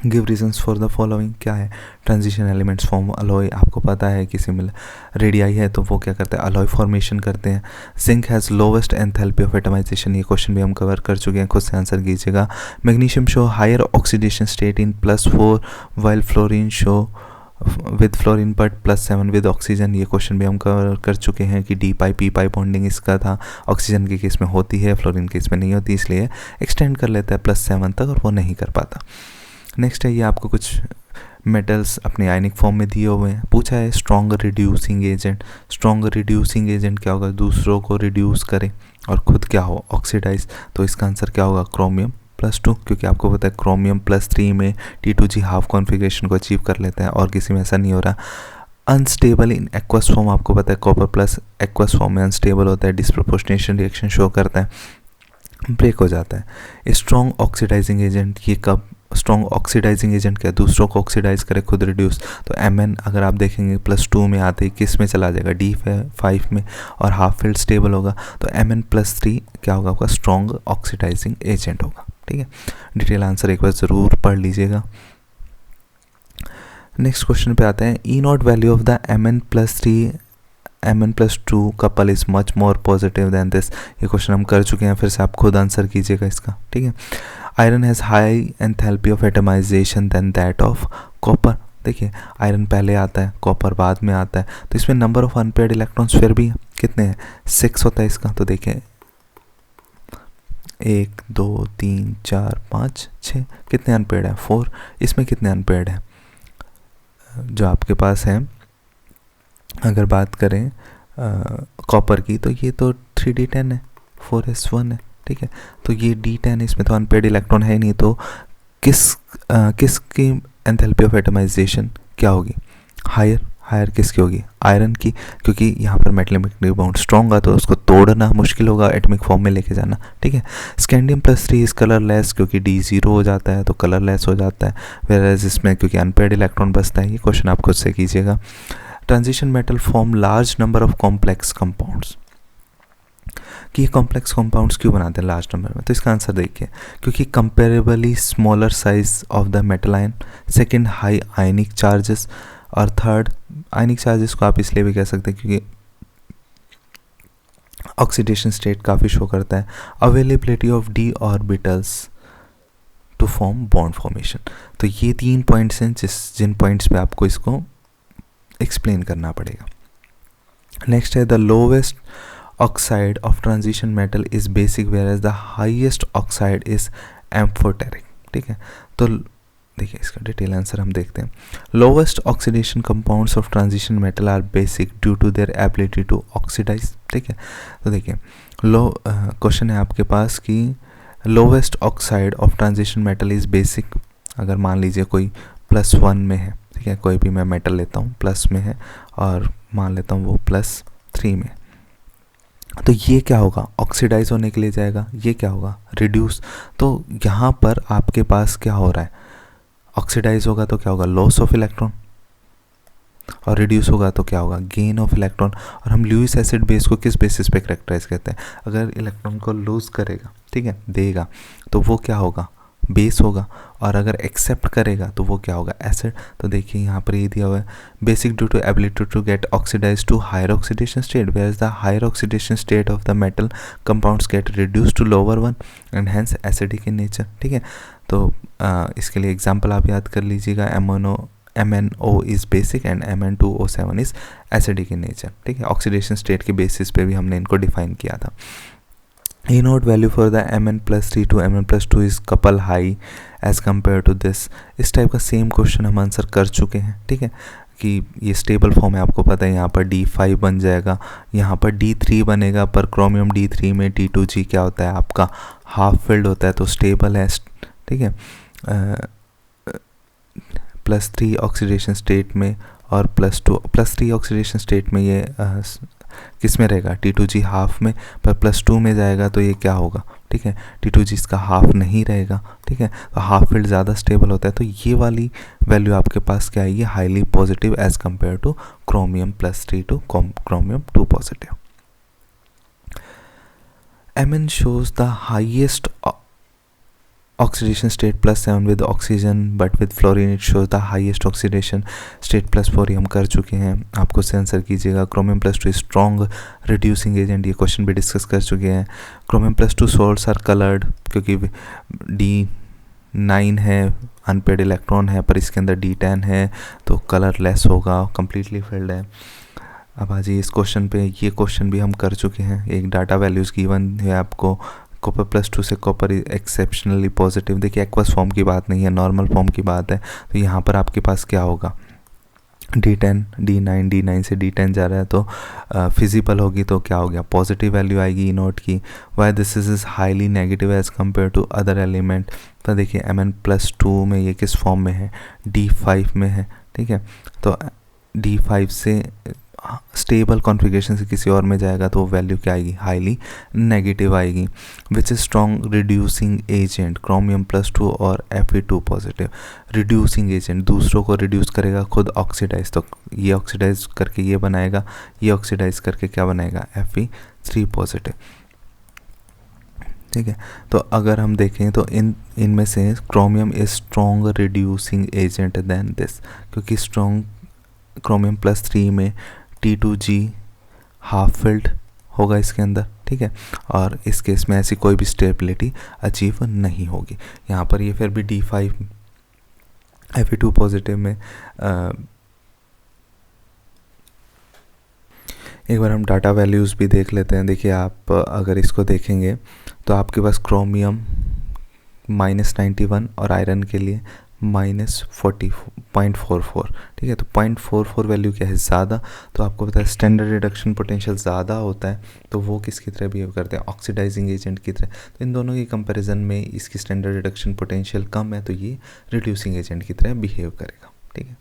Give reasons for the following, क्या है, ट्रांजिशन एलिमेंट्स फॉर्म अलॉय, आपको पता है कि सिमिलर रेडियाई है तो वो क्या करते हैं अलॉय फॉर्मेशन करते हैं। Zinc has lowest enthalpy of atomisation, ये क्वेश्चन भी हम कवर कर चुके हैं, खुद से आंसर कीजिएगा। Magnesium show higher oxidation state in +4 while fluorine show with fluorine but +7 with oxygen, ये क्वेश्चन भी हम कवर कर चुके हैं कि D pi P pi bonding इसका था, ऑक्सीजन के केस में होती है, फ्लोरीन के केस में नहीं होती, इसलिए एक्सटेंड कर लेता है +7 तक और वो नहीं कर पाता। नेक्स्ट है ये आपको कुछ मेटल्स अपने आयनिक फॉर्म में दिए हुए हैं, पूछा है strong reducing agent. Strong reducing agent क्या होगा, दूसरों को रिड्यूस करे और खुद क्या हो ऑक्सीडाइज, तो इसका आंसर क्या होगा क्रोमियम +2, क्योंकि आपको पता है क्रोमियम +3 में T2G हाफ कॉन्फ़िगरेशन को अचीव कर लेता है और किसी में ऐसा नहीं हो रहा। अनस्टेबल इन एक्वस फॉर्म, आपको पता है कॉपर प्लस एक्वस फॉर्म में अनस्टेबल होता है, डिस्प्रोपोर्शनेशन रिएक्शन शो करता है, ब्रेक हो जाता है। स्ट्रॉन्ग ऑक्सीडाइजिंग एजेंट, ये कब स्ट्रॉन्ग ऑक्सीडाइजिंग एजेंट क्या, दूसरों को ऑक्सीडाइज करे खुद रिड्यूस, तो Mn अगर आप देखेंगे +2 में आते ही किस में चला जाएगा D5 में और हाफ फील्ड स्टेबल होगा, तो Mn+3 क्या होगा आपका स्ट्रॉन्ग ऑक्सीडाइजिंग एजेंट होगा, ठीक है। डिटेल आंसर एक बार ज़रूर पढ़ लीजिएगा। नेक्स्ट क्वेश्चन पे आते हैं, E0 value of the Mn+3 Mn+2 couple is much more positive than this, ये क्वेश्चन हम कर चुके हैं, फिर से आप खुद आंसर कीजिएगा इसका, ठीक है। Iron has high enthalpy of atomisation than that of copper, देखिए आयरन पहले आता है कॉपर बाद में आता है, तो इसमें नंबर ऑफ अनपेयर्ड इलेक्ट्रॉन्स फिर भी कितने हैं 6 होता है इसका, तो देखिए 1 2 3 4 5 6, कितने अनपेयर्ड है 4, इसमें कितने अनपेयर्ड है जो आपके पास है, अगर बात करें कॉपर की तो ये तो 3D10 है 4s1 है, ठीक है, तो ये D10 इसमें तो अनपेयर्ड इलेक्ट्रॉन है नहीं, तो किसकी एंथैल्पी ऑफ एटमाइजेशन क्या होगी हायर किसकी होगी आयरन की, क्योंकि यहाँ पर मेटल बाउंड स्ट्रॉन्ग है तो उसको तोड़ना मुश्किल होगा, एटमिक फॉर्म में लेके जाना, ठीक है। स्कैंडियम +3 इज कलरलेस, क्योंकि D0 हो जाता है तो कलरलेस हो जाता है, वेयरएज इसमें क्योंकि अनपेयर्ड इलेक्ट्रॉन बचता है। ये क्वेश्चन आप खुद से कीजिएगा। Transition metal form large number of complex compounds, कि ये कॉम्प्लेक्स कंपाउंड्स क्यों बनाते हैं लार्ज नंबर में, तो इसका आंसर देखिए, क्योंकि comparably smaller size of the metal ion, second high ionic charges, और थर्ड आयनिक चार्जेस को आप इसलिए भी कह सकते हैं क्योंकि ऑक्सीडेशन स्टेट काफ़ी शो करता है। Availability of D orbitals to form bond formation, तो ये 3 पॉइंट्स हैं जिन पॉइंट्स पे आपको इसको एक्सप्लेन करना पड़ेगा। नेक्स्ट है the lowest oxide of transition metal is basic whereas the highest oxide is amphoteric, ठीक है। तो देखिए इसका डिटेल आंसर हम देखते हैं। Lowest oxidation compounds of transition metal are basic due to their ability to oxidise, ठीक है। तो देखिए क्वेश्चन है आपके पास कि lowest oxide of transition metal is basic, अगर मान लीजिए कोई +1 में है, ठीक है, कोई भी मैं मेटल लेता हूँ प्लस में है और मान लेता हूँ वो +3 में, तो ये क्या होगा ऑक्सीडाइज होने के लिए जाएगा, ये क्या होगा रिड्यूस, तो यहाँ पर आपके पास क्या हो रहा है ऑक्सीडाइज होगा तो क्या होगा लॉस ऑफ इलेक्ट्रॉन, और रिड्यूस होगा तो क्या होगा गेन ऑफ इलेक्ट्रॉन। और हम ल्यूइस एसिड बेस को किस बेसिस पे कैरेक्टराइज करते हैं, अगर इलेक्ट्रॉन को लूज करेगा, ठीक है, देगा तो वो क्या होगा बेस होगा, और अगर एक्सेप्ट करेगा तो वो क्या होगा एसिड। तो देखिए यहाँ पर ये दिया हुआ है basic due to ability to get oxidise to higher oxidation state, where is the higher oxidation state of the metal compounds get reduce to lower one and hence acidic in nature, ठीक है। तो इसके लिए example आप याद कर लीजिएगा, MnO is basic and Mn2O7 is acidic in nature, ठीक है। ऑक्सीडेशन स्टेट के बेसिस पे भी हमने इनको डिफाइन किया था। E0 value for the Mn+3 to Mn+2 is couple high as compare to this. इस टाइप का सेम क्वेश्चन हम आंसर कर चुके हैं, ठीक है, कि ये स्टेबल फॉर्म है, आपको पता है। यहाँ पर D5 बन जाएगा, यहाँ पर D3 बनेगा, पर क्रोमियम D3 में T2G क्या होता है, आपका हाफ फिल्ड होता है, तो स्टेबल है, ठीक है। +3 ऑक्सीडेशन स्टेट में और +3 ऑक्सीडेशन स्टेट में ये किस में रहेगा, T2G हाफ में, पर +2 में जाएगा तो ये क्या होगा, ठीक है, T2G इसका हाफ नहीं रहेगा, ठीक है। तो हाफ फील्ड ज़्यादा स्टेबल होता है, तो ये वाली वैल्यू आपके पास क्या आएगी, highly positive as compare to chromium +3 to chromium 2 positive. Mn shows the highest oxidation state +7 with oxygen, but with fluorine it shows the highest oxidation state +4। ये हम कर चुके हैं, आप क्वेश्चन आंसर कीजिएगा। क्रोमियम +2 स्ट्रॉन्ग रिड्यूसिंग एजेंट, ये question भी discuss कर चुके हैं। क्रोमियम +2 सॉल्ट्स आर कलर्ड, क्योंकि D9 है, अनपेड इलेक्ट्रॉन है, पर इसके अंदर D10 है, तो कलर लेस होगा, कम्प्लीटली फिल्ड है। अब आ जाइए इस क्वेश्चन पे, ये क्वेश्चन भी हम कर चुके हैं। एक डाटा वैल्यूज़ गिवन है आपको, कॉपर +2 से कॉपर एक्सेप्शनली पॉजिटिव। देखिए एक्वस फॉर्म की बात नहीं है, नॉर्मल फॉर्म की बात है। तो यहाँ पर आपके पास क्या होगा, D10 D9 से D10 जा रहा है, तो फिजिबल होगी, तो क्या हो गया, पॉजिटिव वैल्यू आएगी E0 की। Why this is highly negative as compare to other element. तो देखिए Mn+2 में ये किस फॉर्म में है, D5 में है, ठीक है। तो D5 से स्टेबल कॉन्फ़िगरेशन से किसी और में जाएगा तो वैल्यू क्या आएगी, हाईली नेगेटिव आएगी। Which is strong reducing agent, chromium +2 और Fe2 पॉजिटिव। रिड्यूसिंग एजेंट दूसरों को रिड्यूस करेगा, खुद ऑक्सीडाइज, तो ये ऑक्सीडाइज करके ये बनाएगा, ये ऑक्सीडाइज करके क्या बनाएगा, Fe3 पॉजिटिव, ठीक है। तो अगर हम देखें तो इनमें से chromium is strong reducing agent than this, क्योंकि स्ट्रॉन्ग क्रोमियम +3 में T2G हाफ फिल्ड होगा इसके अंदर, ठीक है, और इस केस में ऐसी कोई भी स्टेबिलिटी अचीव नहीं होगी। यहाँ पर ये फिर भी D5 Fe2 पॉजिटिव में एक बार हम डाटा वैल्यूज़ भी देख लेते हैं। देखिए आप अगर इसको देखेंगे तो आपके पास क्रोमियम -91 और आयरन के लिए -40.44, ठीक है। तो 0.44 वैल्यू क्या है, ज़्यादा। तो आपको पता है स्टैंडर्ड रिडक्शन पोटेंशियल ज़्यादा होता है, तो वो किसकी तरह बिहेव करते हैं, ऑक्सीडाइजिंग एजेंट की तरह। तो इन दोनों की कंपैरिजन में इसकी स्टैंडर्ड रिडक्शन पोटेंशियल कम है, तो ये रिड्यूसिंग एजेंट की तरह बिहेव करेगा, ठीक है।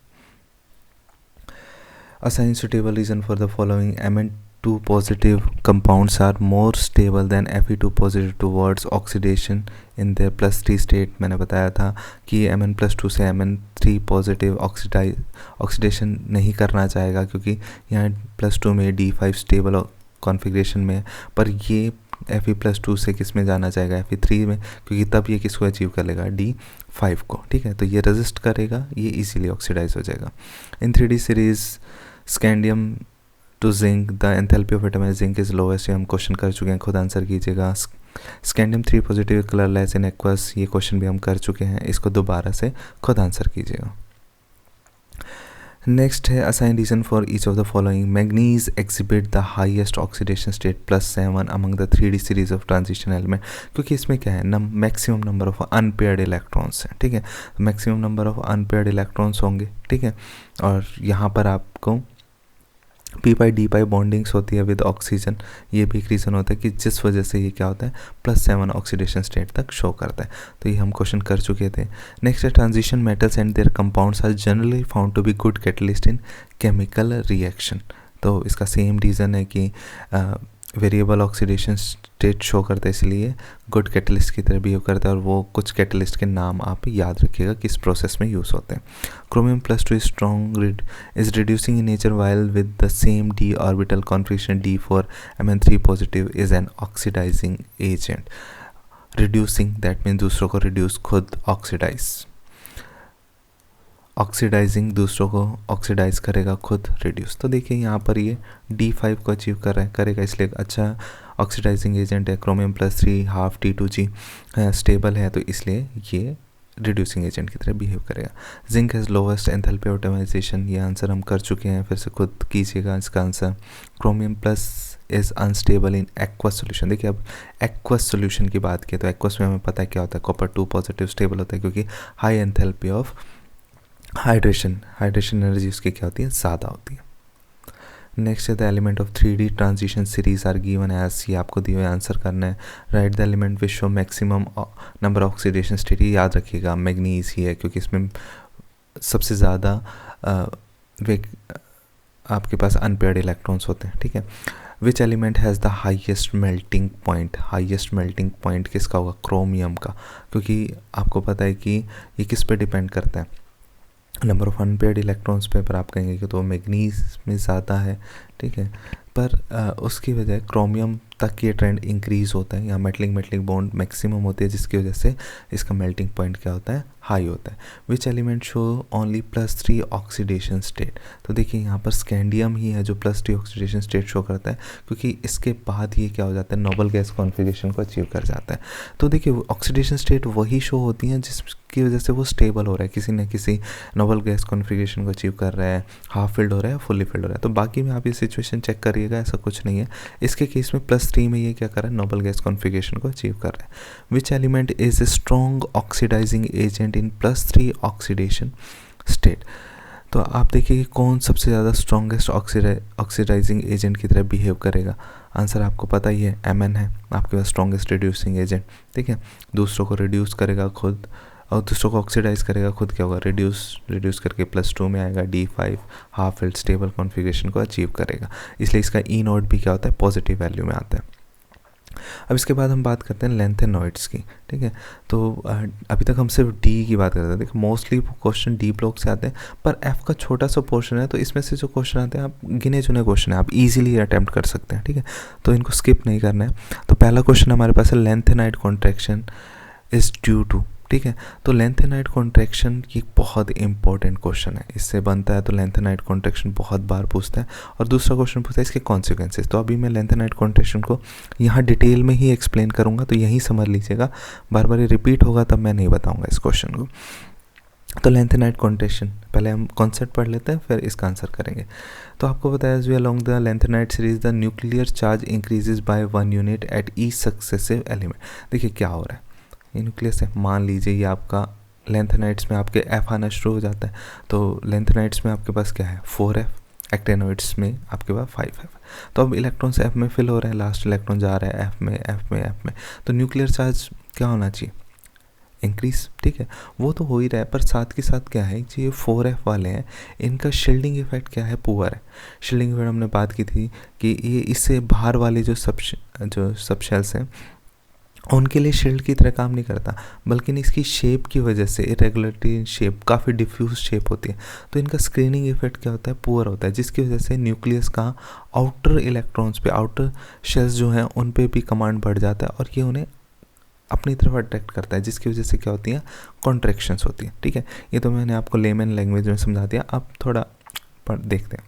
Assign suitable reason for the following. Mn2 positive compounds are more stable than Fe2 positive towards oxidation in their +3 state। मैंने बताया था कि Mn+2 से Mn3 पॉजिटिव ऑक्सीडेशन नहीं करना चाहेगा, क्योंकि यहाँ +2 में D5 स्टेबल कॉन्फ़िगरेशन में है, पर ये Fe+2 से किस में जाना चाहेगा, Fe3 में, क्योंकि तब ये किसको अचीव कर लेगा, D5 को, ठीक है। तो ये रेजिस्ट करेगा, ये इजीली ऑक्सीडाइज हो जाएगा। In 3D series scandium to zinc the enthalpy of atom zinc is lowest, ये हम क्वेश्चन कर चुके हैं, खुद आंसर कीजिएगा। Scandium 3 positive colourless in aqueous, ये क्वेश्चन भी हम कर चुके हैं, इसको दोबारा से खुद आंसर कीजिएगा। नेक्स्ट है assign reason for each of the following. Manganese exhibit the highest oxidation state +7 among the 3D series of transition element, क्योंकि इसमें क्या है, maximum number of unpaired electrons हैं, ठीक है। Maximum number of unpaired electrons होंगे, ठीक है। और यहाँ पर आपको p/d बॉन्डिंग्स होती है विद ऑक्सीजन, ये भी एक रीज़न होता है कि जिस वजह से ये क्या होता है, +7 ऑक्सीडेशन स्टेट तक शो करता है। तो ये हम क्वेश्चन कर चुके थे। नेक्स्ट है transition metals and their compounds are generally found to be good catalyst in chemical reaction. तो इसका सेम रीज़न है कि वेरिएबल ऑक्सीडेशन स्टेट शो करता है, इसलिए गुड कैटलिस्ट की तरह बिहेव करता है। और वो कुछ कैटलिस्ट के नाम आप याद रखिएगा किस प्रोसेस में यूज़ होते हैं। Chromium +2 is strong is reducing in nature while with the same d orbital configuration D4 Mn3 positive is an oxidising agent. Reducing that mean दूसरों को रिड्यूस, खुद ऑक्सीडाइज। ऑक्सीडाइजिंग दूसरों को ऑक्सीडाइज करेगा, खुद रिड्यूस। तो देखिए यहाँ पर ये D5 को अचीव कर रहा है, करेगा, इसलिए अच्छा ऑक्सीडाइजिंग एजेंट है। क्रोमियम +3 हाफ T2G स्टेबल है, तो इसलिए ये रिड्यूसिंग एजेंट की तरह बिहेव करेगा। Zinc has lowest enthalpy of atomisation, ये आंसर हम कर चुके हैं, फिर से खुद कीजिएगा इसका answer. Chromium plus is unstable in aqueous solution. देखिए अब एक्वस सोल्यूशन की बात की तो एक्वस में हमें पता है क्या होता है, कॉपर 2 पॉजिटिव स्टेबल होता है क्योंकि high enthalpy of hydration energy उसकी क्या होती है, ज़्यादा होती है। नेक्स्ट है the element of 3D transition series are given as, ये आपको दिए हुए आंसर करना है। Write the element which show maximum number oxidation state, ये याद रखिएगा मैग्नीज ही है क्योंकि इसमें सबसे ज़्यादा आपके पास अनपेयर्ड इलेक्ट्रॉन्स होते हैं, ठीक है। Which element has the highest melting point, highest melting point किसका होगा, क्रोमियम का, क्योंकि आपको पता है कि ये किस पे डिपेंड करता है, नंबर ऑफ अनपेयर्ड इलेक्ट्रॉन्स पे, पर आप कहेंगे कि तो मैग्नीज में ज़्यादा है, ठीक है, पर उसकी वजह क्रोमियम तक ये ट्रेंड इंक्रीज़ होता है, यहाँ मेटलिक बॉन्ड मैक्सिमम होती है जिसकी वजह से इसका मेल्टिंग पॉइंट क्या होता है, हाई होता है। Which element show only +3 oxidation state, तो देखिए यहाँ पर स्कैंडियम ही है जो +3 ऑक्सीडेशन स्टेट शो करता है क्योंकि इसके बाद ये क्या हो जाता है, नोबल गैस कॉन्फ़िगरेशन को अचीव कर जाता है। तो देखिए ऑक्सीडेशन स्टेट वही शो होती हैं जिसकी वजह से वो स्टेबल हो रहा है, किसी न किसी नोबल गैस कॉन्फ़िगरेशन को अचीव कर रहा है, हाफ फिल्ड हो रहा है, फुल्ली फिल्ड हो रहा है। तो बाकी में आप ये सिचुएशन चेक करिएगा, ऐसा कुछ नहीं है। इसके केस में +3 में ये क्या कर रहा है, नोबल गैस कॉन्फ़िगरेशन को अचीव कर रहा है। Which element is a strong oxidising agent in +3 oxidation state, तो आप देखिए कि कौन सबसे ज़्यादा स्ट्रॉन्गेस्ट ऑक्सीडाइजिंग एजेंट की तरह बिहेव करेगा। आंसर आपको पता ही है, Mn है आपके पास स्ट्रॉन्गेस्ट रिड्यूसिंग एजेंट, ठीक है। दूसरों को रिड्यूस करेगा खुद और दूसरों को ऑक्सीडाइज करेगा खुद, क्या होगा, रिड्यूस करके +2 में आएगा, D5 half filled stable configuration को अचीव करेगा, इसलिए इसका E0 भी क्या होता है, पॉजिटिव वैल्यू में आता है। अब इसके बाद हम बात करते हैं लेंथेनॉइड्स की, ठीक है। तो अभी तक हम सिर्फ डी की बात कर रहे थे, देखो मोस्टली क्वेश्चन डी ब्लॉक से आते हैं, पर एफ का छोटा सा पोर्शन है तो इसमें से जो क्वेश्चन आते हैं आप गिने चुने क्वेश्चन है, आप इजीली अटैम्प्ट कर सकते हैं, ठीक है, तो इनको स्किप नहीं करना है। तो पहला क्वेश्चन हमारे पास है lanthanide contraction is due to, ठीक है। तो लेंथेनाइड कॉन्ट्रैक्शन की बहुत इंपॉर्टेंट क्वेश्चन है, इससे बनता है तो लेंथेनाइड कॉन्ट्रैक्शन बहुत बार पूछता है। और दूसरा क्वेश्चन पूछता है इसके कॉन्सिक्वेंसेस, तो अभी मैं लेंथेनाइड कॉन्ट्रैक्शन को यहाँ डिटेल में ही एक्सप्लेन करूँगा, तो यहीं समझ लीजिएगा, बार बार रिपीट होगा तब मैं नहीं बताऊँगा इस क्वेश्चन को। तो लेंथेनाइड कॉन्ट्रैक्शन पहले हम कॉन्सेप्ट पढ़ लेते हैं, फिर इसका आंसर करेंगे। तो आपको बताया as we along the lanthanide series the nuclear charge increases by 1 unit at each successive element. देखिए क्या हो रहा है, ये न्यूक्लियस है, मान लीजिए ये आपका लेंथेनाइड्स में आपके एफ आना शुरू हो जाता है, तो लेंथेनाइड्स में आपके पास क्या है 4f, एक्टेनोइड्स में आपके पास 5f। तो अब इलेक्ट्रॉन्स एफ में फिल हो रहे हैं, लास्ट इलेक्ट्रॉन जा रहा है एफ में, तो न्यूक्लियर चार्ज क्या होना चाहिए, इंक्रीज, ठीक है, वो तो हो ही रहा है, पर साथ के साथ क्या है कि ये 4f वाले हैं, इनका शील्डिंग इफेक्ट क्या है, पुअर है। शील्डिंग इफेक्ट हमने बात की थी कि ये इससे बाहर वाले जो सबशेल्स हैं उनके लिए शील्ड की तरह काम नहीं करता, बल्कि इसकी शेप की वजह से, इरेगुलरिटी शेप, काफ़ी डिफ्यूज शेप होती है, तो इनका स्क्रीनिंग इफेक्ट क्या होता है, पुअर होता है, जिसकी वजह से न्यूक्लियस का आउटर इलेक्ट्रॉन्स पे, आउटर शेल्स जो हैं उन पे भी कमांड बढ़ जाता है और ये उन्हें अपनी तरफ अट्रैक्ट करता है, जिसकी वजह से क्या होती है, कॉन्ट्रैक्शंस होती है, ठीक है। ये तो मैंने आपको लेमन लैंग्वेज में समझा दिया, अब थोड़ा देखते हैं।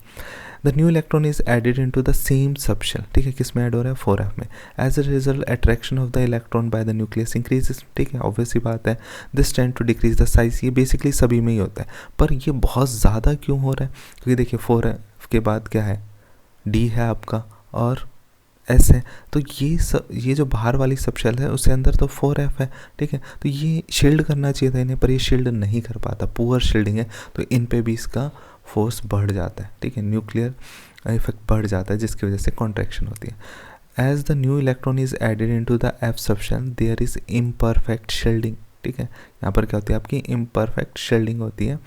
The new electron is added into the same subshell, ठीक है, किस में ऐड हो रहा है, 4f में। As a result attraction of the electron by the nucleus increases, ठीक है, ऑब्वियस ही बात है। This tend to decrease the size, ये बेसिकली सभी में ही होता है, पर ये बहुत ज़्यादा क्यों हो रहा है, क्योंकि देखिए 4f के बाद क्या है, d है आपका और s है, तो ये जो बाहर वाली सबशेल है उसके अंदर तो 4f है, ठीक है, तो ये शील्ड करना चाहिए था इन्हें, पर ये शील्ड नहीं कर पाता, पुअर शील्डिंग है, तो इन पे भी इसका फोर्स बढ़ जाता है, ठीक है, न्यूक्लियर इफेक्ट बढ़ जाता है, जिसकी वजह से कॉन्ट्रैक्शन होती है। As the new electron is added into the f subshell there is imperfect shielding, ठीक है, यहाँ पर क्या होती है आपकी इम्परफेक्ट शील्डिंग होती है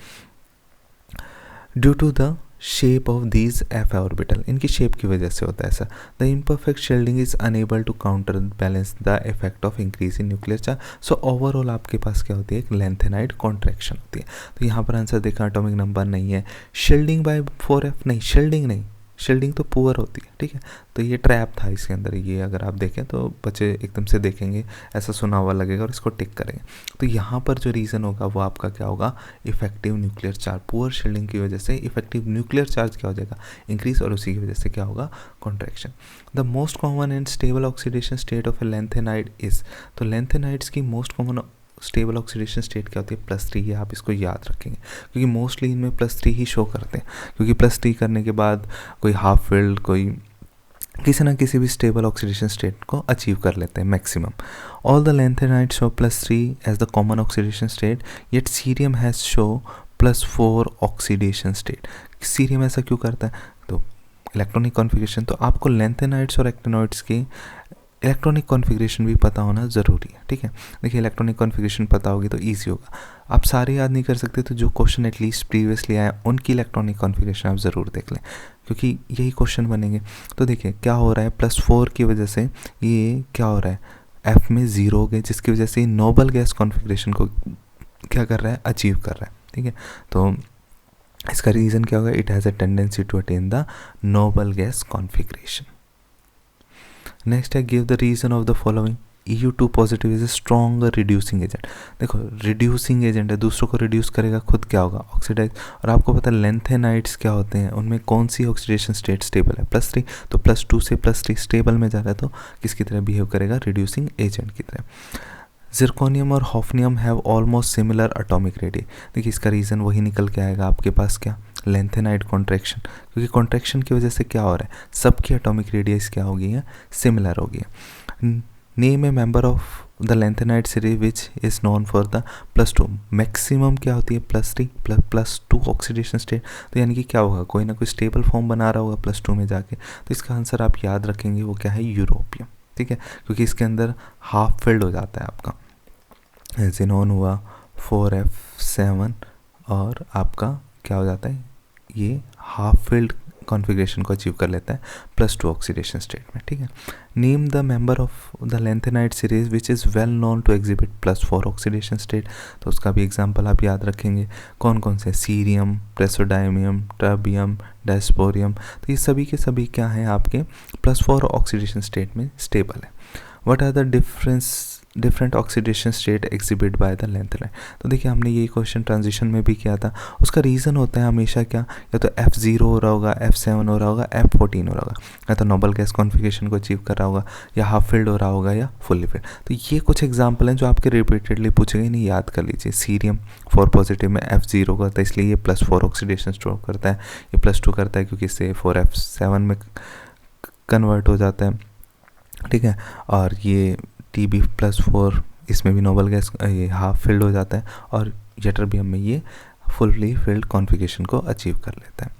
due to the shape of these f orbital, इनकी शेप की वजह से होता है ऐसा। The imperfect shielding is unable to counter balance the effect of increase in nuclear charge. So overall आपके पास क्या होती है, एक लेंथेनाइड कॉन्ट्रैक्शन होती है। तो यहाँ पर आंसर देखा, एटॉमिक नंबर नहीं है, शील्डिंग बाय 4f नहीं, शील्डिंग नहीं, शील्डिंग तो पुअर होती है, ठीक है, तो ये ट्रैप था इसके अंदर, ये अगर आप देखें तो बच्चे एकदम से देखेंगे ऐसा सुना हुआ लगेगा और इसको टिक करेंगे। तो यहाँ पर जो रीज़न होगा वो आपका क्या होगा, effective nuclear charge, poor shielding की वजह से इफेक्टिव न्यूक्लियर चार्ज क्या हो जाएगा, इंक्रीज, और उसी की वजह से क्या होगा, contraction. The most common and stable oxidation state of A lanthanide is, तो लेंथेनाइड्स की most common stable oxidation state क्या होती है, +3, ये आप इसको याद रखेंगे क्योंकि मोस्टली इनमें +3 ही शो करते हैं, क्योंकि +3 करने के बाद कोई हाफ फिल्ड, कोई किसी ना किसी भी स्टेबल ऑक्सीडेशन स्टेट को अचीव कर लेते हैं maximum. All the lanthanide show +3 as the common oxidation state, yet cerium has show +4 oxidation state. Cerium ऐसा क्यों करता है, तो इलेक्ट्रॉनिक कॉन्फ़िगरेशन. तो आपको लैंथेनाइड्स और एक्टिनॉइड्स की इलेक्ट्रॉनिक कॉन्फ़िगरेशन भी पता होना ज़रूरी है. ठीक है, देखिए इलेक्ट्रॉनिक कॉन्फ़िगरेशन पता होगी तो ईजी होगा. आप सारे याद नहीं कर सकते तो जो क्वेश्चन एटलीस्ट प्रीवियसली आए उनकी इलेक्ट्रॉनिक कॉन्फ़िगरेशन आप ज़रूर देख लें, क्योंकि यही क्वेश्चन बनेंगे. तो देखिए क्या हो रहा है, +4 की वजह से ये क्या हो रहा है, F में 0 हो गए, जिसकी वजह से नोबल गैस कॉन्फ़िगरेशन को क्या कर रहा है, अचीव कर रहा है. ठीक है, तो इसका रीज़न क्या होगा, it has a tendency to attain the noble gas configuration. Next है, give the reason of the following. EU2 positive is a stronger reducing agent. देखो रिड्यूसिंग एजेंट है, दूसरों को रिड्यूस करेगा, खुद क्या होगा, ऑक्सीडाइज. और आपको पता है लैंथेनाइड्स क्या होते हैं, उनमें कौन सी ऑक्सीडेशन स्टेट स्टेबल है, +3. तो +2 से +3 स्टेबल में जा रहा है, तो किसकी तरह बिहेव करेगा, रिड्यूसिंग एजेंट की तरह. जिरकोनियम और hafnium have almost similar atomic radius. देखिए इसका रीज़न वही निकल के आएगा आपके पास, क्या, लेंथेनाइड कॉन्ट्रैक्शन, क्योंकि कॉन्ट्रैक्शन की वजह से क्या हो रहा है, सबकी एटॉमिक रेडियस क्या हो गई है, सिमिलर हो गई है. Name A member of the lanthanide series which is known for the +2. Maximum क्या होती है, +3 +2 ऑक्सीडेशन स्टेट. तो यानी कि क्या होगा, कोई ना कोई स्टेबल फॉर्म बना रहा होगा +2 में जाके. तो इसका आंसर आप याद रखेंगे, वो क्या है, यूरोपियम. ठीक है, क्योंकि इसके अंदर हाफ फिल्ड हो जाता है आपका. ज़ेनॉन हुआ 4F7 और आपका क्या हो जाता है, ये हाफ फिल्ड कॉन्फ़िगरेशन को अचीव कर लेता है +2 ऑक्सीडेशन स्टेट में. ठीक है, name the member of the lanthanide series which is well known to exhibit +4 oxidation state. तो उसका भी एग्जांपल आप याद रखेंगे, कौन कौन से, सीरियम, प्रेसोडायमियम, टर्बियम, डायस्पोरियम. तो ये सभी के सभी क्या हैं, आपके +4 ऑक्सीडेशन स्टेट में स्टेबल है. What are the different oxidation state exhibit by the lanthanide. तो देखिए हमने यही क्वेश्चन ट्रांजिशन में भी किया था. उसका रीज़न होता है हमेशा क्या, या तो F0 हो रहा होगा, F7 हो रहा होगा, F14 हो रहा होगा, या तो नोबल गैस कॉन्फ़िगरेशन को अचीव कर रहा होगा, या हाफ फिल्ड हो रहा होगा, या फुल्ली फिल्ड. तो ये कुछ एग्जाम्पल हैं जो आपके रिपीटेडली पूछे गए, नहीं याद कर लीजिए. सीरियम 4 पॉजिटिव में F0 करता है, इसलिए ये +4 ऑक्सीडेशन स्टोर करता है. ये +2 करता है क्योंकि इससे 4F7 में कन्वर्ट हो जाता है. ठीक है, और ये Tb+4 इसमें भी नोबल गैस ये हाफ फिल्ड हो जाता है, और यटरबियम में ये फुल्ली फिल्ड कॉन्फ़िगरेशन को अचीव कर लेता है.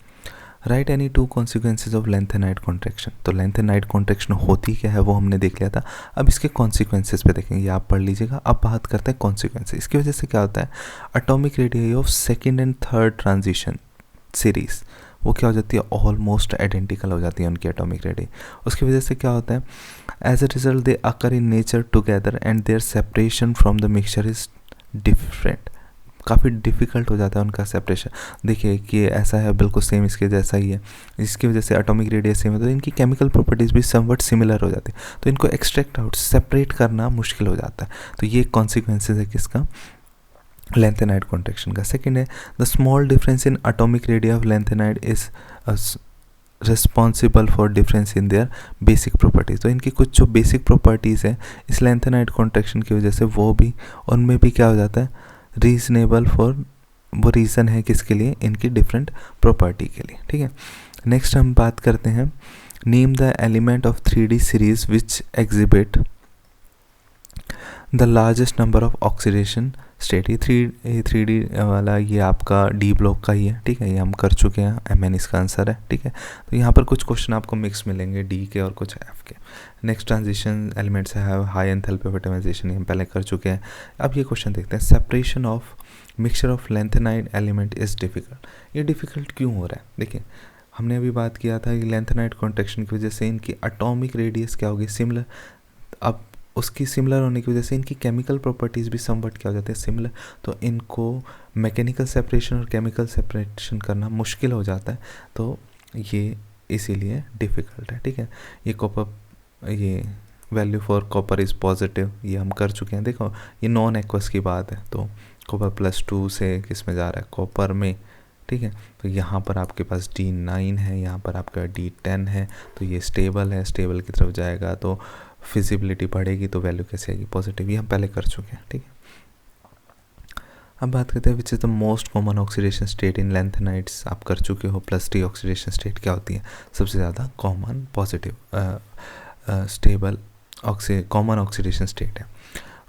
Right any 2 consequences of lanthanide contraction. तो लेंथेनाइड कॉन्ट्रैक्शन होती क्या है वो हमने देख लिया था. अब इसके कॉन्सिक्वेंसेज पे देखेंगे, आप पढ़ लीजिएगा. अब बात करते हैं कॉन्सिक्वेंसेज. इसकी वजह से क्या होता है, atomic radius of second and third transition series वो क्या हो जाती है, ऑलमोस्ट आइडेंटिकल हो जाती है उनकी एटॉमिक रेडियस. उसकी वजह से क्या होता है, as a result they occur in nature together and their separation from the mixture is different. काफ़ी डिफ़िकल्ट हो जाता है उनका सेपरेशन. देखिए कि ऐसा है, बिल्कुल सेम इसके जैसा ही है, इसकी वजह से एटॉमिक रेडियस सेम है, तो इनकी केमिकल प्रॉपर्टीज़ भी समवट सिमिलर हो जाती है. तो इनको एक्सट्रैक्ट आउट, सेपरेट करना मुश्किल हो जाता है. तो ये कॉन्सिक्वेंसेज है किसका, लेंथेनाइड कॉन्ट्रैक्शन का. सेकेंड है, the small difference in atomic radius of lanthanide is responsible for difference in their basic properties. तो इनकी कुछ जो बेसिक प्रॉपर्टीज़ है इस लेंथेनाइड कॉन्ट्रैक्शन की वजह से वो भी, उनमें भी क्या हो जाता है, रीजनेबल फॉर, वो रीज़न है किसके लिए, इनकी डिफरेंट प्रॉपर्टी के लिए. ठीक है, नेक्स्ट हम बात करते हैं, name the element of 3D series which exhibit the largest number of oxidation state. ये 3D वाला ये आपका डी ब्लॉक का ही है. ठीक है, ये हम कर चुके हैं, MN इसका आंसर है. ठीक है, तो यहाँ पर कुछ क्वेश्चन आपको मिक्स मिलेंगे, डी के और कुछ F के. नेक्स्ट ट्रांजिशन एलिमेंट्स है हाई एंथैल्पी ऑफ एटमाइजेशन, ये हम पहले कर चुके हैं. अब ये क्वेश्चन देखते हैं, separation of mixture of lanthanide element is difficult. ये डिफ़िकल्ट क्यों हो रहा है, देखिए हमने अभी बात किया था कि लेंथेनाइड कॉन्ट्रैक्शन की वजह से इनकी एटॉमिक रेडियस क्या होगी, सिमिलर. अब उसकी सिमिलर होने की वजह से इनकी केमिकल प्रॉपर्टीज़ भी समवट क्या हो जाते हैं, सिमिलर. तो इनको मैकेनिकल सेपरेशन और केमिकल सेपरेशन करना मुश्किल हो जाता है, तो ये इसीलिए डिफ़िकल्ट है. ठीक है, ये कॉपर, ये value for copper is positive, ये हम कर चुके हैं. देखो ये नॉन एक्वस की बात है, तो कॉपर +2 से किस में जा रहा है, कॉपर में. ठीक है, तो यहाँ पर आपके पास D9 है, यहाँ पर आपका D10 है, तो ये स्टेबल है, स्टेबल की तरफ जाएगा तो फिजिबिलिटी बढ़ेगी, तो वैल्यू कैसे आएगी, पॉजिटिव. ये हम पहले कर चुके हैं. ठीक है, अब बात करते हैं which is the most common oxidation state in lanthanides. आप कर चुके हो +3 ऑक्सीडेशन स्टेट क्या होती है, सबसे ज़्यादा common positive stable common oxidation state है।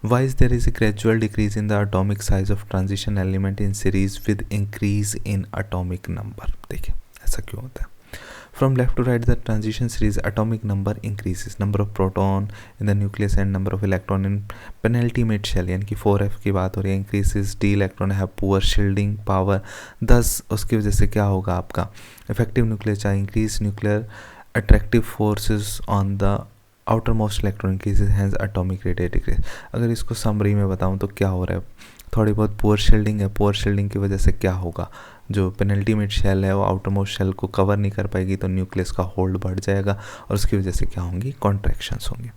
Why is there is a gradual decrease in the atomic size of transition element in series with increase in atomic number? देखिए ऐसा क्यों होता है। From left to right, the transition series atomic number increases. Number of proton in the nucleus and number of electron in penultimate shell, यानी कि 4f की बात हो रही है, increases. D electron have poor shielding power. thus उसकी वजह से क्या होगा आपका effective nuclear charge increase, nuclear attractive forces on the outermost electron increases, hence atomic radius decrease. अगर इसको समरी में बताऊँ तो क्या हो रहा है, थोड़ी बहुत पुअर शील्डिंग है, पुअर शील्डिंग की वजह से क्या होगा, जो पेनल्टीमेट शेल है वो आउटर मोस्ट शेल को कवर नहीं कर पाएगी, तो न्यूक्लियस का होल्ड बढ़ जाएगा और उसकी वजह से क्या होंगी, कॉन्ट्रैक्शंस होंगी।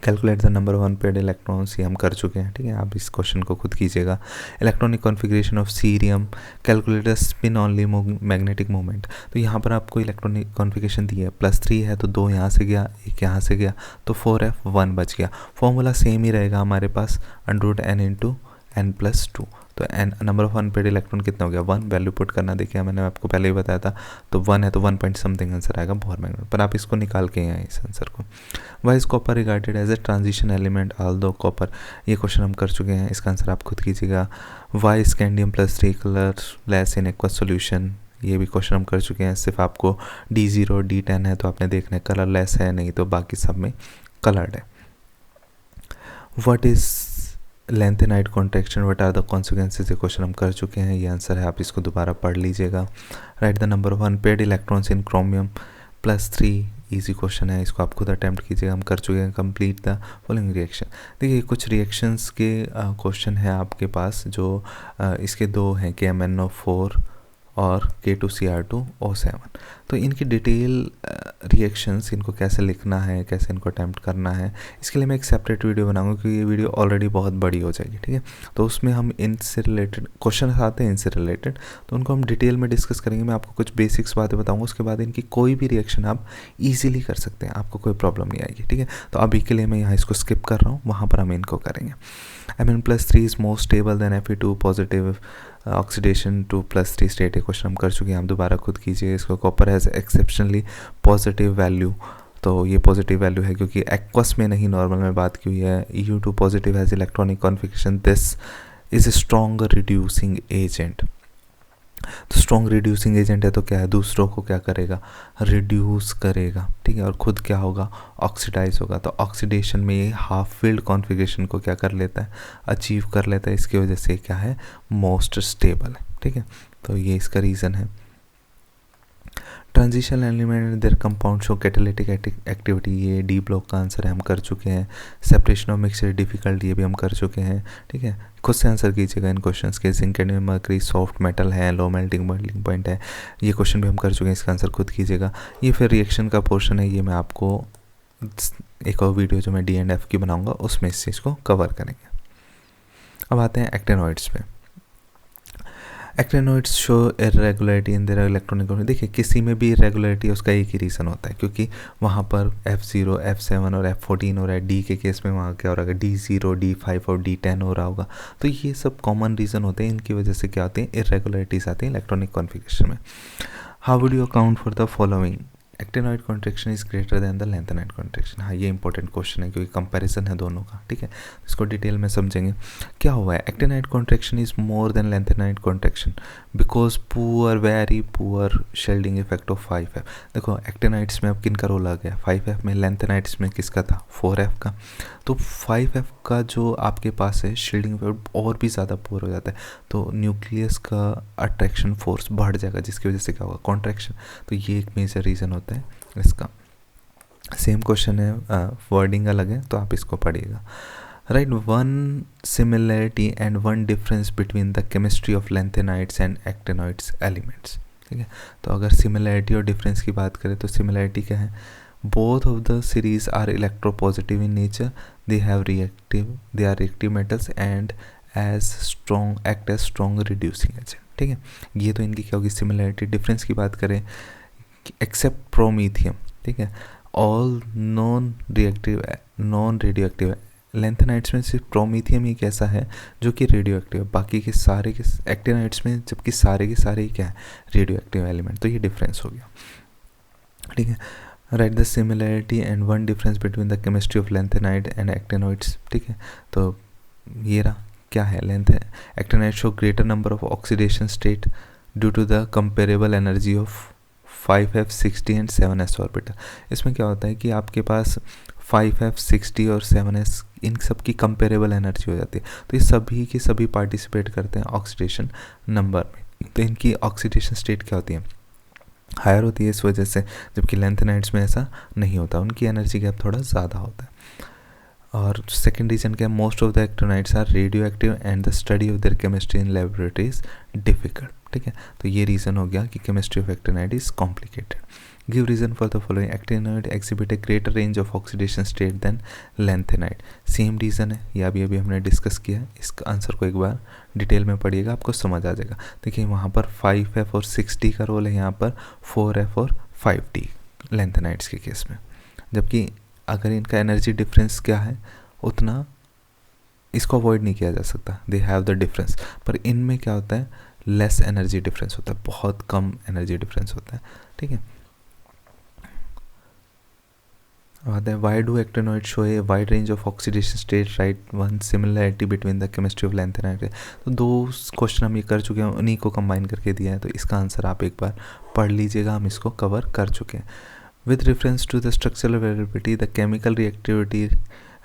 Calculate the number of unpaired electrons, ये हम कर चुके हैं, ठीक है, आप इस क्वेश्चन को खुद कीजिएगा। Electronic configuration of cerium, calculate the spin only magnetic moment. तो यहाँ पर आपको इलेक्ट्रॉनिक कॉन्फ़िगरेशन दी है, +3 है तो 2 यहाँ से गया, 1 यहाँ से गया, तो 4f 1 बच गया। फॉर्मूला सेम ही रहेगा हमारे पास, √n × n+2। तो n number of unpaired electron कितना हो गया, 1। वैल्यू पुट करना देखिए, मैंने आपको पहले ही बताया था, तो 1 है तो 1 पॉइंट समथिंग आंसर आएगा, बोर मैग्नेट। पर आप इसको निकाल के आए इस आंसर को। Why is copper regarded as a transition element although copper, ये क्वेश्चन हम कर चुके हैं, इसका आंसर आप खुद कीजिएगा। Why scandium +3 colourless in aqua solution, ये भी क्वेश्चन हम कर चुके हैं, सिर्फ आपको D0 D10 है तो आपने देखना है कलर लेस है, नहीं तो बाकी सब में कलर्ड है। What is lanthanide contraction, what are the consequences, ये क्वेश्चन हम कर चुके हैं, ये आंसर है, आप इसको दोबारा पढ़ लीजिएगा। Right the number of unpaired electrons in chromium +3, easy question है, इसको आप खुद अटैम्प्ट कीजिएगा, हम कर चुके हैं। कंप्लीट द फॉलोइंग रिएक्शन, देखिए कुछ रिएक्शंस के क्वेश्चन है आपके पास, जो इसके 2 हैं, KMnO4 और K2Cr2O7। तो इनकी डिटेल रिएक्शंस, इनको कैसे लिखना है, कैसे इनको अटैम्प्ट करना है, इसके लिए मैं एक सेपरेट वीडियो बनाऊंगा, क्योंकि ये वीडियो ऑलरेडी बहुत बड़ी हो जाएगी, ठीक है। तो उसमें हम इनसे रिलेटेड क्वेश्चन आते हैं, इनसे रिलेटेड, तो उनको हम डिटेल में डिस्कस करेंगे। मैं आपको कुछ बेसिक्स बातें बताऊंगा, उसके बाद इनकी कोई भी रिएक्शन आप ईजिली कर सकते हैं, आपको कोई प्रॉब्लम नहीं आएगी, ठीक है। तो अभी के लिए मैं यहाँ इसको स्किप कर रहा हूँ, वहाँ पर हम इनको करेंगे। Mn+3 is more stable than Fe2 positive oxidation to +3 state, ये क्वेश्चन हम कर चुके हैं, आप दोबारा खुद कीजिए इसको। Copper has exceptionally positive value, तो ये पॉजिटिव वैल्यू है क्योंकि एक्वस में नहीं, नॉर्मल में बात की हुई है। EU2 positive has electronic configuration, this is a strong reducing agent. तो स्ट्रॉन्ग रिड्यूसिंग एजेंट है तो क्या है, दूसरों को क्या करेगा, रिड्यूस करेगा, ठीक है, और खुद क्या होगा, ऑक्सीडाइज होगा। तो ऑक्सीडेशन में ये हाफ फील्ड कॉन्फ़िगरेशन को क्या कर लेता है, अचीव कर लेता है, इसकी वजह से क्या है, मोस्ट स्टेबल है, ठीक है। तो ये इसका रीज़न है। Transition element there compound show catalytic activity, ये डी ब्लॉक का आंसर है, हम कर चुके हैं। सेपरेशन ऑफ मिक्सचर डिफिकल्ट, ये भी हम कर चुके हैं, ठीक है। खुद से आंसर कीजिएगा इन क्वेश्चंस के। Zinc and mercury soft metal है, लो मेल्टिंग पॉइंट है, ये क्वेश्चन भी हम कर चुके हैं, इसका आंसर खुद कीजिएगा। ये फिर रिएक्शन का पोर्शन है, ये मैं आपको एक और वीडियो जो मैं D&F की बनाऊँगा उसमें इस चीज़ को कवर करेंगे। अब आते हैं एक्टेनॉइड्स पे। Actinoids show irregularity in their electronic, देखिए किसी में भी इरेगुलरिटी उसका एक ही रीज़न होता है, क्योंकि वहाँ पर F0 F7 और F14 हो रहा है, D के केस में वहाँ क्या हो रहा है, D0 D5 और D10 हो रहा होगा। तो ये सब कॉमन रीज़न होते हैं, इनकी वजह से क्या होती है, इरेगुलरिटीज आती हैं इलेक्ट्रॉनिक कॉन्फ़िगरेशन में। How would you account for the following, actinoid contraction is greater than the lanthanide contraction. हाँ, ये इंपॉर्टेंट क्वेश्चन है क्योंकि कंपैरिजन है दोनों का, ठीक है। इसको डिटेल में समझेंगे क्या हुआ है। Actinide contraction is more than lanthanide contraction because poor, very poor shielding effect of 5f। देखो एक्टेनाइड्स में अब किन का रोल आ गया, 5f में, लेंथेनाइड्स में किसका था, 4f का। तो 5f का जो आपके पास है शील्डिंग इफेक्ट और भी ज़्यादा पुअर हो जाता है, तो न्यूक्लियस का अट्रैक्शन फोर्स बढ़ जाएगा, जिसकी वजह से क्या होगा, कॉन्ट्रैक्शन। तो ये एक मेजर रीज़न होता है इसका। सेम क्वेश्चन है, वर्डिंग अलग है, तो आप इसको पढ़िएगा। Right, one similarity and one difference between the chemistry of lanthanides and actinoids elements, ठीक है। तो अगर सिमिलरिटी और डिफरेंस की बात करें तो सिमिलरिटी क्या है, both of the series are electropositive in nature, they are reactive metals and act as strong reducing agent, ठीक है। ये तो इनकी क्या होगी सिमिलरिटी। डिफरेंस की बात करें, एक्सेप्ट प्रोमीथियम, ठीक है, ऑल नॉन रेडियोएक्टिव लेंथेनाइड्स में सिर्फ प्रोमीथियम ही कैसा है जो कि रेडियो एक्टिव है, बाकी के सारे के एक्टिनाइड्स में जबकि सारे के सारे ही क्या है, रेडियो एक्टिव एलिमेंट। तो ये डिफरेंस हो गया, ठीक है। Write the similarity and one difference between the chemistry of lanthanide and actinoids, ठीक है। तो ये रहा क्या है, length actinide show greater number of oxidation state due to the comparable energy of 5f60 and 7s orbital. इसमें क्या होता है कि आपके पास 5f60 और 7s इन सब की कंपेरेबल एनर्जी हो जाती है, तो ये सभी के सभी पार्टिसिपेट करते हैं ऑक्सीडेशन नंबर में। तो इनकी ऑक्सीडेशन स्टेट क्या होती है, हायर होती है इस वजह से, जबकि लेंथेनाइड्स में ऐसा नहीं होता, उनकी एनर्जी गैप थोड़ा ज़्यादा होता है। और सेकेंड रीजन क्या है, most of the actinides are radioactive and the study of their chemistry in laboratory is difficult, ठीक है। तो ये रीज़न हो गया कि chemistry of actinide is complicated. Give reason for the following, actinide exhibit a greater range of oxidation state than lanthanide. Same reason है, ये अभी हमने डिस्कस किया है, इसका आंसर को एक बार डिटेल में पढ़िएगा, आपको समझ आ जाएगा। देखिए वहाँ पर 5f और 6d का रोल है, यहाँ पर 4f और 5d लेंथेनाइड्स के केस में, जबकि अगर इनका एनर्जी डिफरेंस क्या है उतना इसको अवॉइड नहीं किया जा सकता, दे हैव द डिफरेंस। पर इनमें क्या होता है, लेस एनर्जी डिफरेंस होता है, बहुत कम एनर्जी डिफरेंस होता है, ठीक है। Why do actinoids show a wide range of oxidation state? Right, one similarity between the chemistry of lanthanide। तो दो क्वेश्चन हम ये कर चुके हैं, उन्हीं को कंबाइन करके दिया है, तो इसका आंसर आप एक बार पढ़ लीजिएगा, हम इसको कवर कर चुके हैं। With reference to the structural variability, the chemical reactivity,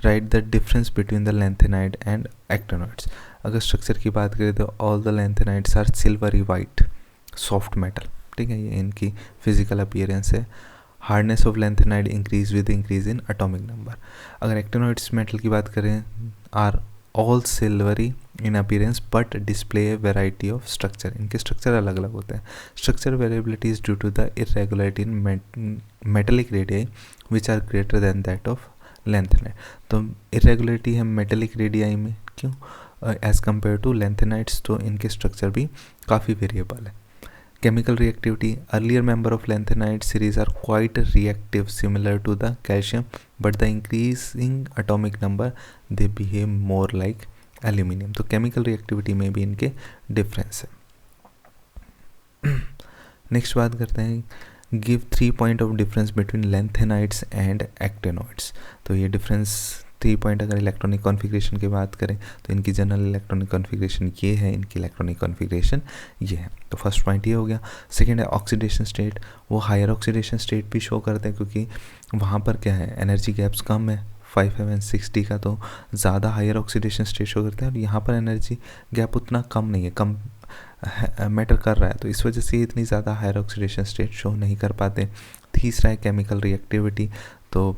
write the difference between the lanthanide and actinoids। अगर स्ट्रक्चर की बात करें तो all the lanthanides are silvery white soft metal, ठीक है, ये इनकी फिजिकल अपीयरेंस है। Hardness of lanthanide increase with increase in atomic number. अगर एक्टिनोइड्स मेटल की बात करें, are all silvery in appearance but display a variety of structure, इनके स्ट्रक्चर अलग अलग होते हैं। Structure variability is due to the irregularity in metallic radii which are greater than that of lanthanide. तो irregularity है मेटेलिक रेडियाई में, क्यों, as compare to lanthanides, तो इनके स्ट्रक्चर भी काफ़ी वेरिएबल है। Chemical reactivity, earlier member of lanthanide series are quite reactive similar to the calcium, but the increasing atomic number they behave more like aluminium। तो chemical reactivity में भी इनके difference है। नेक्स्ट बात करते हैं, give 3 point of difference between lanthanides and actinoids। तो ये difference 3 पॉइंट, अगर इलेक्ट्रॉनिक कॉन्फ़िगरेशन की बात करें तो इनकी जनरल इलेक्ट्रॉनिक कॉन्फ़िगरेशन ये है, इनकी इलेक्ट्रॉनिक कॉन्फ़िगरेशन ये है। तो फर्स्ट पॉइंट ये हो गया। सेकंड है ऑक्सीडेशन स्टेट, वो हायर ऑक्सीडेशन स्टेट भी शो करते हैं, क्योंकि वहाँ पर क्या है, एनर्जी गैप्स कम है, 5f and 6d का, तो ज़्यादा हायर ऑक्सीडेशन स्टेट शो करते हैं, और यहाँ पर एनर्जी गैप उतना कम नहीं है, कम मैटर कर रहा है, तो इस वजह से इतनी ज़्यादा हायर ऑक्सीडेशन स्टेट शो नहीं कर पाते। तीसरा है केमिकल रिएक्टिविटी, तो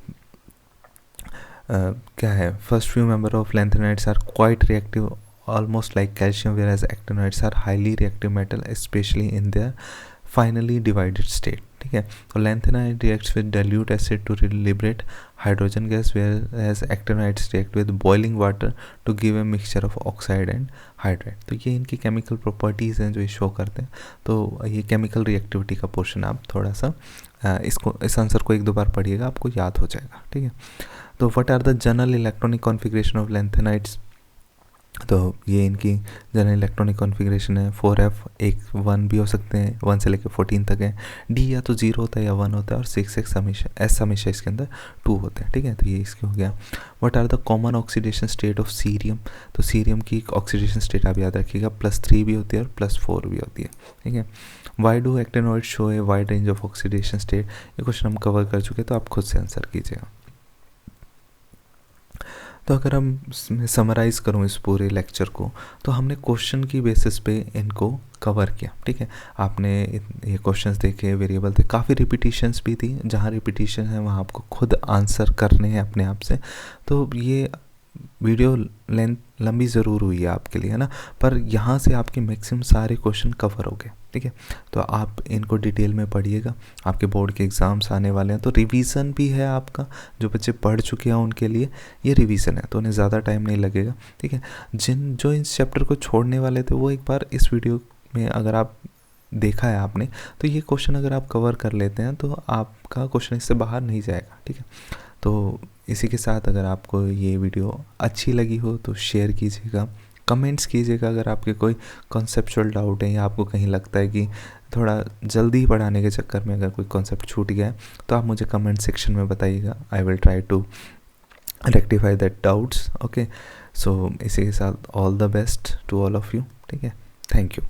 क्या है, first few member of lanthanides are quite reactive almost like calcium, whereas actinoids are highly reactive metal, especially in their finally divided state, ठीक है। तो lanthanide reacts with dilute acid to liberate hydrogen gas, whereas actinoids react with boiling water to give a mixture of oxide and hydrate। तो ये इनकी chemical properties हैं जो ये show करते हैं। तो ये केमिकल रिएक्टिविटी का पोर्शन आप थोड़ा सा इस आंसर को एक दो बार पढ़िएगा, आपको याद हो जाएगा, ठीक है। तो what are the general electronic configuration of lanthanides, तो ये इनकी जनरल इलेक्ट्रॉनिक कॉन्फ़िगरेशन है। 4f, एक 1 भी हो सकते हैं, 1 से लेकर 14 तक है। d या तो 0 होता है या 1 होता है, और 6x हमेशा, s हमेशा इसके अंदर 2 होते हैं, ठीक है। तो ये इसके हो गया। What are the common oxidation state of cerium, तो सीरियम की ऑक्सीडेशन स्टेट आप याद रखिएगा, +3 भी होती है और +4 भी होती है, ठीक है। Why do actinoid show a wide range of oxidation state, ये क्वेश्चन हम कवर कर चुके हैं, तो आप खुद से आंसर कीजिएगा। तो अगर हम समराइज़ करूँ इस पूरे लेक्चर को, तो हमने क्वेश्चन की बेसिस पे इनको कवर किया, ठीक है। आपने ये क्वेश्चंस देखे, वेरिएबल थे, काफ़ी रिपीटिशंस भी थी, जहाँ रिपीटिशन है वहाँ आपको खुद आंसर करने हैं अपने आप से। तो ये वीडियो लेंथ लंबी ज़रूर हुई है आपके लिए, है ना, पर यहाँ से आपके मैक्सिमम सारे क्वेश्चन कवर हो गए, ठीक है। तो आप इनको डिटेल में पढ़िएगा, आपके बोर्ड के एग्ज़ाम्स आने वाले हैं, तो रिवीजन भी है आपका, जो बच्चे पढ़ चुके हैं उनके लिए ये रिवीजन है, तो उन्हें ज़्यादा टाइम नहीं लगेगा, ठीक है। जो इस चैप्टर को छोड़ने वाले थे वो एक बार इस वीडियो में अगर आप देखा है आपने, तो ये क्वेश्चन अगर आप कवर कर लेते हैं तो आपका क्वेश्चन इससे बाहर नहीं जाएगा, ठीक है। तो इसी के साथ अगर आपको ये वीडियो अच्छी लगी हो तो शेयर कीजिएगा, कमेंट्स कीजिएगा अगर आपके कोई कॉन्सेप्चुअल डाउट है या आपको कहीं लगता है कि थोड़ा जल्दी पढ़ाने के चक्कर में अगर कोई कॉन्सेप्ट छूट गया है तो आप मुझे कमेंट सेक्शन में बताइएगा। I will try to rectify that doubts. Okay, so इसी के साथ all the best to all of you. ठीक है, थैंक यू।